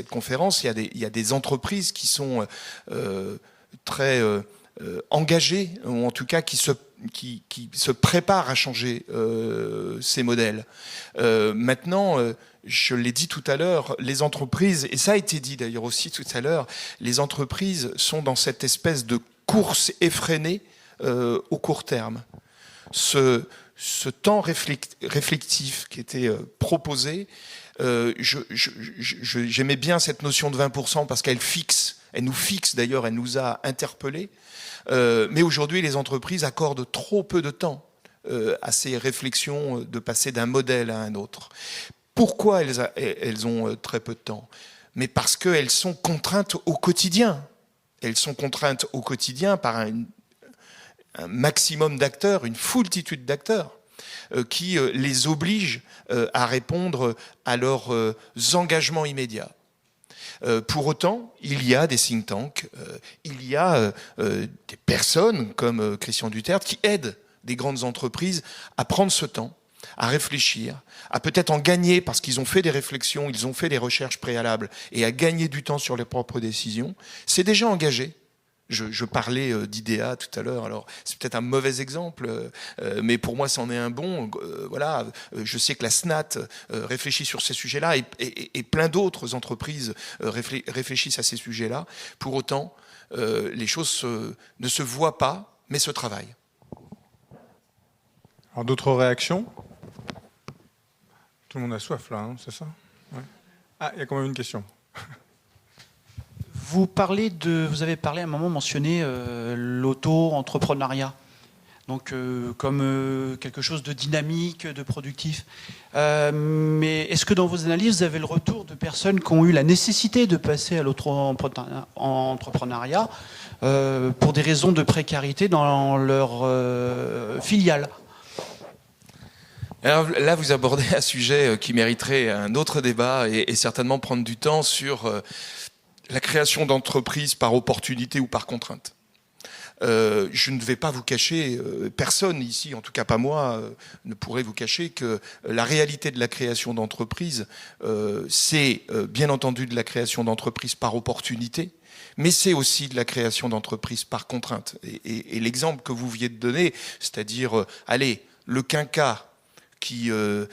conférence. Il y a des entreprises qui sont très engagées, ou en tout cas qui se préparent à changer ces modèles. Maintenant, je l'ai dit tout à l'heure, les entreprises, et ça a été dit d'ailleurs aussi tout à l'heure, les entreprises sont dans cette espèce de course effrénée au court terme. Ce temps réflectif qui était proposé, j'aimais bien cette notion de 20% parce qu'elle nous fixe d'ailleurs, elle nous a interpellés. Mais aujourd'hui, les entreprises accordent trop peu de temps à ces réflexions de passer d'un modèle à un autre. Pourquoi elles ont très peu de temps? Mais parce qu'elles sont contraintes au quotidien. Elles sont contraintes au quotidien par un maximum d'acteurs, une foultitude d'acteurs qui les obligent à répondre à leurs engagements immédiats. Pour autant, il y a des think tanks, il y a des personnes comme Christian Dutertre qui aident des grandes entreprises à prendre ce temps, à réfléchir, à peut-être en gagner parce qu'ils ont fait des réflexions, ils ont fait des recherches préalables et à gagner du temps sur leurs propres décisions. C'est déjà engagé. Je parlais d'IDEA tout à l'heure, alors c'est peut-être un mauvais exemple, mais pour moi c'en est un bon. Voilà, je sais que la SNAT réfléchit sur ces sujets-là et plein d'autres entreprises réfléchissent à ces sujets-là. Pour autant, les choses ne se voient pas, mais se travaillent. Alors d'autres réactions? Tout le monde a soif là, hein, c'est ça? Ouais. Ah, il y a quand même une question. Vous avez parlé à un moment mentionné l'auto-entrepreneuriat, donc comme quelque chose de dynamique, de productif. Mais est-ce que dans vos analyses, vous avez le retour de personnes qui ont eu la nécessité de passer à l'auto-entrepreneuriat pour des raisons de précarité dans leur filiale? Alors là, vous abordez un sujet qui mériterait un autre débat et certainement prendre du temps sur la création d'entreprises par opportunité ou par contrainte. Je ne vais pas vous cacher, personne ici, en tout cas pas moi, ne pourrait vous cacher que la réalité de la création d'entreprises, c'est bien entendu de la création d'entreprises par opportunité, mais c'est aussi de la création d'entreprises par contrainte. Et l'exemple que vous venez de donner, c'est-à-dire, allez, le quinquat qui ne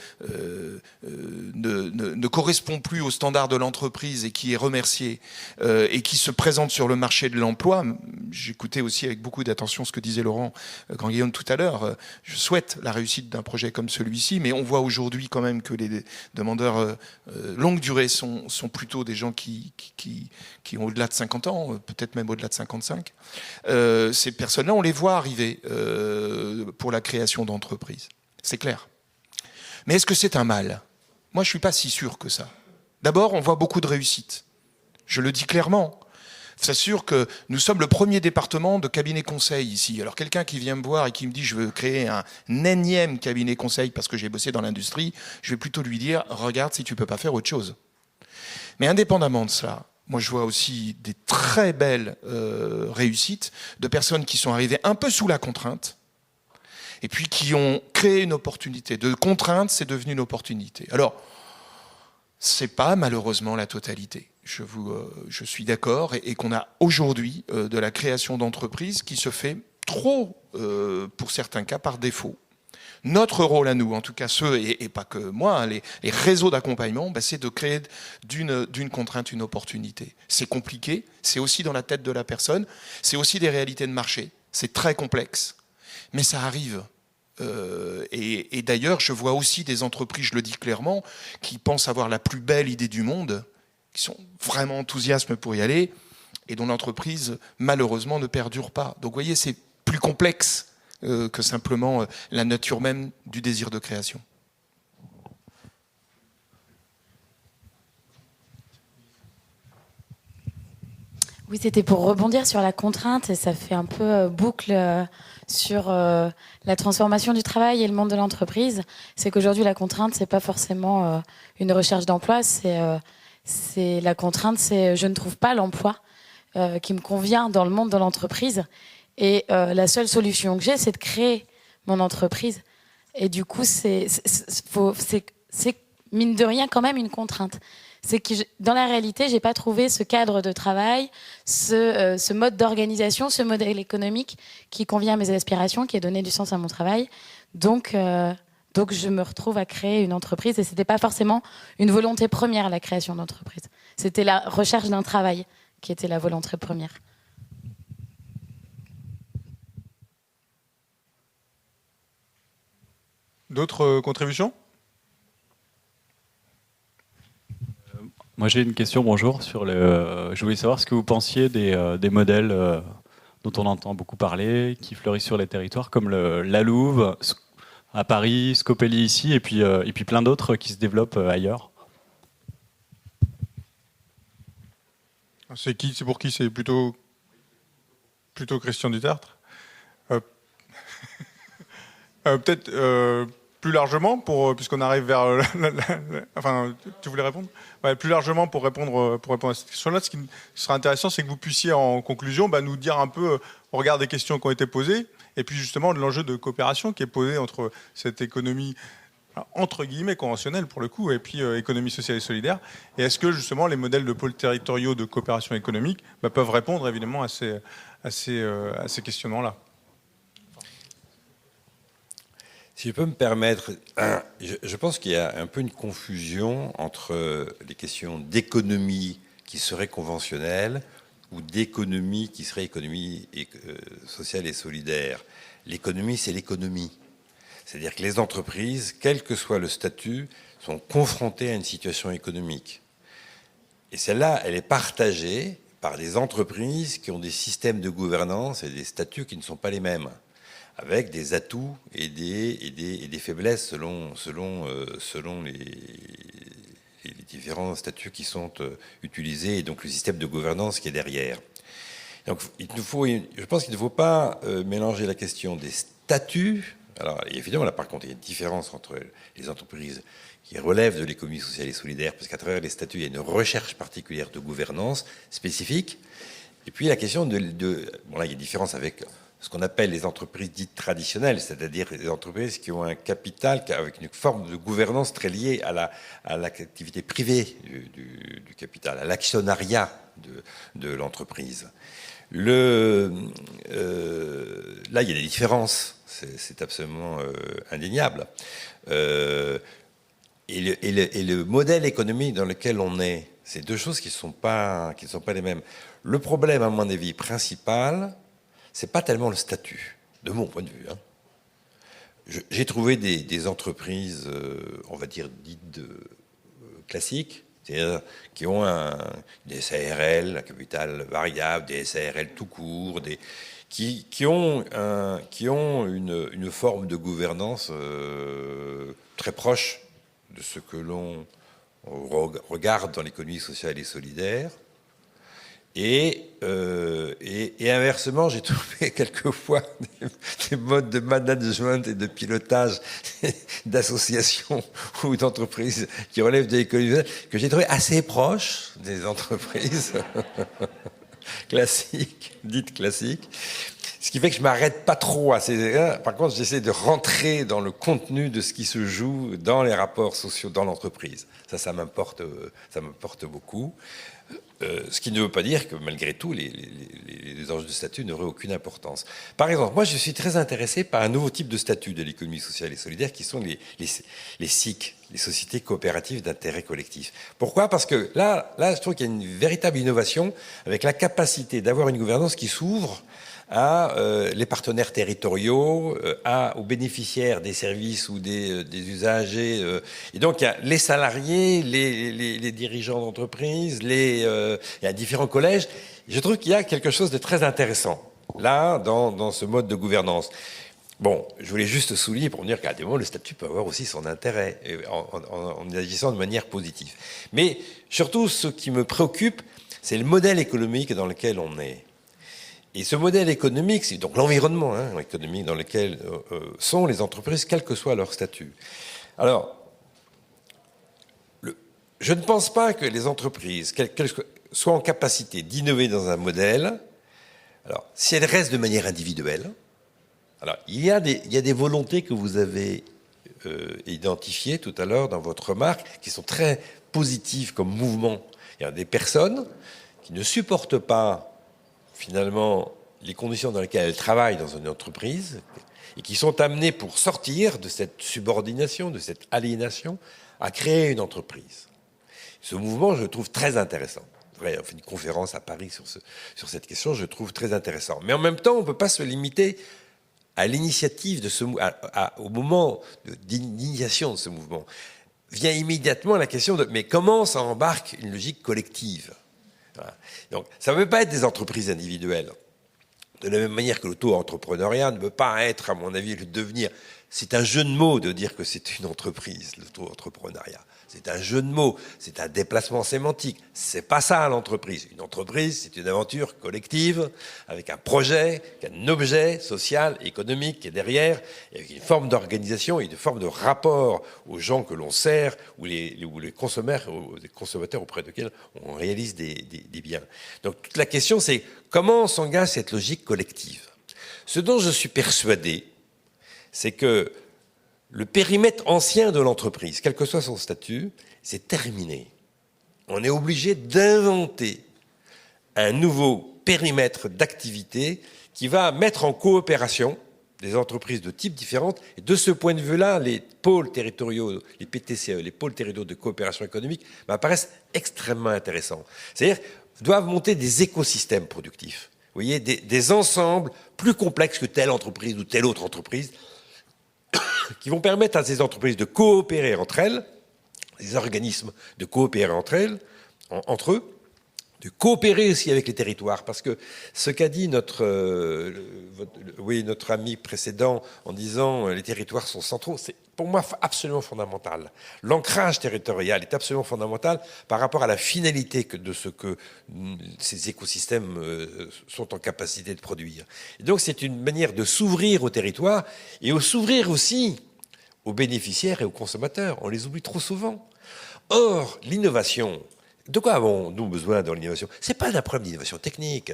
correspond plus aux standards de l'entreprise et qui est remercié et qui se présente sur le marché de l'emploi, j'écoutais aussi avec beaucoup d'attention ce que disait Laurent Grandguillaume tout à l'heure, je souhaite la réussite d'un projet comme celui-ci, mais on voit aujourd'hui quand même que les demandeurs longue durée sont plutôt des gens qui ont au-delà de 50 ans, peut-être même au-delà de 55. Ces personnes-là, on les voit arriver pour la création d'entreprises, c'est clair. Mais est-ce que c'est un mal? Moi, je ne suis pas si sûr que ça. D'abord, on voit beaucoup de réussite. Je le dis clairement. C'est sûr que nous sommes le premier département de cabinet conseil ici. Alors quelqu'un qui vient me voir et qui me dit je veux créer un énième cabinet conseil parce que j'ai bossé dans l'industrie, je vais plutôt lui dire regarde si tu ne peux pas faire autre chose. Mais indépendamment de cela, moi je vois aussi des très belles réussites de personnes qui sont arrivées un peu sous la contrainte, et puis qui ont créé une opportunité. De contrainte, c'est devenu une opportunité. Alors, c'est pas malheureusement la totalité. Je suis d'accord, et qu'on a aujourd'hui de la création d'entreprises qui se fait trop, pour certains cas, par défaut. Notre rôle à nous, en tout cas ceux, et pas que moi, hein, les réseaux d'accompagnement, c'est de créer d'une contrainte une opportunité. C'est compliqué, c'est aussi dans la tête de la personne, c'est aussi des réalités de marché, c'est très complexe, mais ça arrive. Et d'ailleurs, je vois aussi des entreprises, je le dis clairement, qui pensent avoir la plus belle idée du monde, qui sont vraiment enthousiastes pour y aller, et dont l'entreprise, malheureusement, ne perdure pas. Donc vous voyez, c'est plus complexe que simplement la nature même du désir de création. Oui, c'était pour rebondir sur la contrainte, et ça fait un peu boucle sur la transformation du travail et le monde de l'entreprise. C'est qu'aujourd'hui, la contrainte, c'est pas forcément une recherche d'emploi, c'est la contrainte, c'est je ne trouve pas l'emploi qui me convient dans le monde de l'entreprise. Et la seule solution que j'ai, c'est de créer mon entreprise. Et du coup, c'est mine de rien quand même une contrainte. C'est que dans la réalité, j'ai pas trouvé ce cadre de travail, ce mode d'organisation, ce modèle économique qui convient à mes aspirations, qui a donné du sens à mon travail. Donc je me retrouve à créer une entreprise, et c'était pas forcément une volonté première, la création d'entreprise. C'était la recherche d'un travail qui était la volonté première. D'autres contributions? Moi j'ai une question, bonjour, sur je voulais savoir ce que vous pensiez des modèles dont on entend beaucoup parler, qui fleurissent sur les territoires, comme la Louve à Paris, Scopelli ici, et puis plein d'autres qui se développent ailleurs. C'est pour qui? C'est plutôt Christian Dutertre. Peut-être plus largement, puisqu'on arrive vers... enfin, tu voulais répondre? Ouais, plus largement, pour répondre à cette question-là, ce qui sera intéressant, c'est que vous puissiez, en conclusion, nous dire un peu, au regard des questions qui ont été posées, et puis justement de l'enjeu de coopération qui est posé entre cette économie, entre guillemets, conventionnelle pour le coup, et puis économie sociale et solidaire. Et est-ce que justement les modèles de pôles territoriaux de coopération économique peuvent répondre évidemment à ces questionnements-là? Si je peux me permettre, je pense qu'il y a un peu une confusion entre les questions d'économie qui seraient conventionnelles ou d'économie qui serait économie sociale et solidaire. L'économie, c'est l'économie. C'est-à-dire que les entreprises, quel que soit le statut, sont confrontées à une situation économique. Et celle-là, elle est partagée par des entreprises qui ont des systèmes de gouvernance et des statuts qui ne sont pas les mêmes, avec des atouts et des faiblesses selon les différents statuts qui sont utilisés, et donc le système de gouvernance qui est derrière. Donc, je pense qu'il ne faut pas mélanger la question des statuts. Alors, évidemment, là, par contre, il y a une différence entre les entreprises qui relèvent de l'économie sociale et solidaire, parce qu'à travers les statuts, il y a une recherche particulière de gouvernance spécifique. Et puis, la question bon, là, il y a une différence avec ce qu'on appelle les entreprises dites traditionnelles, c'est-à-dire les entreprises qui ont un capital avec une forme de gouvernance très liée à l'activité privée du capital, à l'actionnariat de l'entreprise. Là, il y a des différences. C'est absolument indéniable. Et le modèle économique dans lequel on est, c'est deux choses qui ne sont pas les mêmes. Le problème, à mon avis, principal, c'est pas tellement le statut, de mon point de vue. Hein. J'ai trouvé des entreprises, on va dire, dites classiques, c'est-à-dire qui ont des SARL, un capital variable, des SARL tout court, qui ont une forme de gouvernance très proche de ce que l'on regarde dans l'économie sociale et solidaire. Et inversement, j'ai trouvé quelquefois des modes de management et de pilotage d'associations ou d'entreprises qui relèvent de l'économie sociale que j'ai trouvé assez proches des entreprises classiques, dites classiques. Ce qui fait que je m'arrête pas trop à ces... Par contre, j'essaie de rentrer dans le contenu de ce qui se joue dans les rapports sociaux dans l'entreprise. Ça m'importe beaucoup. Ce qui ne veut pas dire que, malgré tout, les enjeux de statut n'auraient aucune importance. Par exemple, moi, je suis très intéressé par un nouveau type de statut de l'économie sociale et solidaire, qui sont les SIC, les sociétés coopératives d'intérêt collectif. Pourquoi ? Parce que là, je trouve qu'il y a une véritable innovation avec la capacité d'avoir une gouvernance qui s'ouvre à les partenaires territoriaux, aux bénéficiaires des services ou des usagers. Et donc, il y a les salariés, les dirigeants d'entreprise, il y a différents collèges. Je trouve qu'il y a quelque chose de très intéressant, là, dans ce mode de gouvernance. Bon, je voulais juste souligner pour dire qu'à des moments, le statut peut avoir aussi son intérêt, en agissant de manière positive. Mais surtout, ce qui me préoccupe, c'est le modèle économique dans lequel on est. Et ce modèle économique, c'est donc l'environnement économique dans lequel sont les entreprises, quel que soit leur statut. Alors, je ne pense pas que les entreprises soient en capacité d'innover dans un modèle, alors, si elles restent de manière individuelle. Alors, il y a des volontés que vous avez identifiées tout à l'heure dans votre remarque, qui sont très positives comme mouvement. Il y a des personnes qui ne supportent pas finalement les conditions dans lesquelles elles travaillent dans une entreprise et qui sont amenées pour sortir de cette subordination, de cette aliénation, à créer une entreprise. Ce mouvement, je le trouve très intéressant. On fait une conférence à Paris sur cette question, je le trouve très intéressant. Mais en même temps, on ne peut pas se limiter à l'initiative de au moment d'initiation de ce mouvement. Vient immédiatement la question de mais comment ça embarque une logique collective ? Voilà. Donc, ça ne veut pas être des entreprises individuelles. De la même manière que l'auto-entrepreneuriat ne veut pas être, à mon avis, le devenir. C'est un jeu de mots de dire que c'est une entreprise, l'auto-entrepreneuriat. C'est un jeu de mots, c'est un déplacement sémantique. C'est pas ça l'entreprise. Une entreprise, c'est une aventure collective avec un projet, un objet social, économique qui est derrière, et avec une forme d'organisation et une forme de rapport aux gens que l'on sert ou les consommateurs auprès desquels on réalise des biens. Donc toute la question, c'est comment on s'engage cette logique collective. Ce dont je suis persuadé, c'est que le périmètre ancien de l'entreprise, quel que soit son statut, c'est terminé. On est obligé d'inventer un nouveau périmètre d'activité qui va mettre en coopération des entreprises de types différents. Et de ce point de vue-là, les pôles territoriaux, les PTCE, les pôles territoriaux de coopération économique, m'apparaissent extrêmement intéressants. C'est-à-dire, doivent monter des écosystèmes productifs. Vous voyez, des ensembles plus complexes que telle entreprise ou telle autre entreprise, qui vont permettre à ces entreprises de coopérer entre elles, les organismes de coopérer entre eux, de coopérer aussi avec les territoires. Parce que ce qu'a dit notre ami précédent en disant les territoires sont centraux, c'est pour moi absolument fondamental. L'ancrage territorial est absolument fondamental par rapport à la finalité de ce que ces écosystèmes sont en capacité de produire. Et donc c'est une manière de s'ouvrir au territoire et de s'ouvrir aussi aux bénéficiaires et aux consommateurs. On les oublie trop souvent. Or, l'innovation, de quoi avons-nous besoin dans l'innovation ? C'est pas d'un problème d'innovation technique.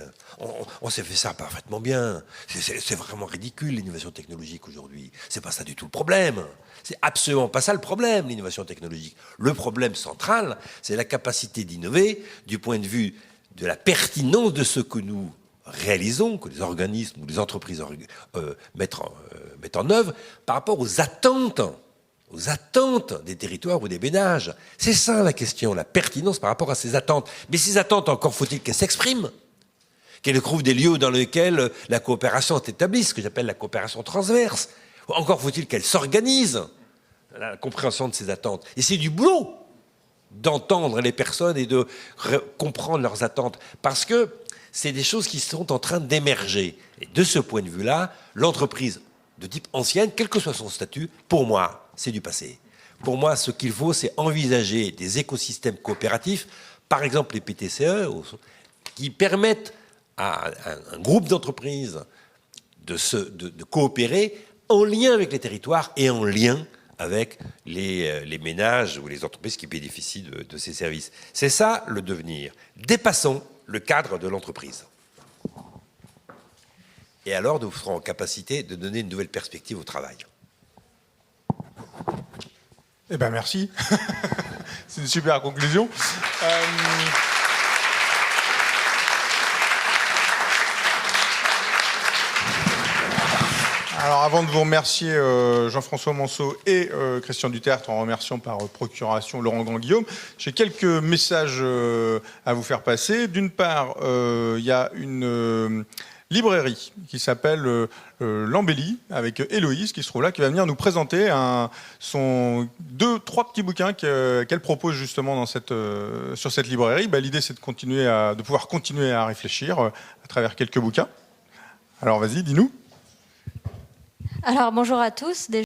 On s'est fait ça parfaitement bien. C'est vraiment ridicule l'innovation technologique aujourd'hui. C'est pas ça du tout le problème. C'est absolument pas ça le problème, l'innovation technologique. Le problème central, c'est la capacité d'innover du point de vue de la pertinence de ce que nous réalisons, que les organismes ou les entreprises mettent en œuvre par rapport aux attentes des territoires ou des ménages. C'est ça la question, la pertinence par rapport à ces attentes. Mais ces attentes, encore faut-il qu'elles s'expriment, qu'elles trouvent des lieux dans lesquels la coopération est établie, ce que j'appelle la coopération transverse. Encore faut-il qu'elles s'organisent, la compréhension de ces attentes. Et c'est du boulot d'entendre les personnes et de comprendre leurs attentes, parce que c'est des choses qui sont en train d'émerger. Et de ce point de vue-là, l'entreprise de type ancienne, quel que soit son statut, pour moi, c'est du passé. Pour moi, ce qu'il faut, c'est envisager des écosystèmes coopératifs, par exemple les PTCE, qui permettent à un groupe d'entreprises de coopérer en lien avec les territoires et en lien avec les ménages ou les entreprises qui bénéficient de ces services. C'est ça le devenir. Dépassons le cadre de l'entreprise. Et alors, nous serons en capacité de donner une nouvelle perspective au travail. Eh bien, merci. C'est une super conclusion. Alors, avant de vous remercier Jean-François Monceau et Christian Dutertre, en remerciant par procuration Laurent Grand-Guillaume, j'ai quelques messages à vous faire passer. D'une part, il y a une librairie qui s'appelle L'Embellie, avec Héloïse qui se trouve là, qui va venir nous présenter trois petits bouquins qu'elle propose justement sur cette librairie. L'idée, c'est de pouvoir continuer à réfléchir à travers quelques bouquins. Alors, vas-y, dis-nous. Alors bonjour à tous.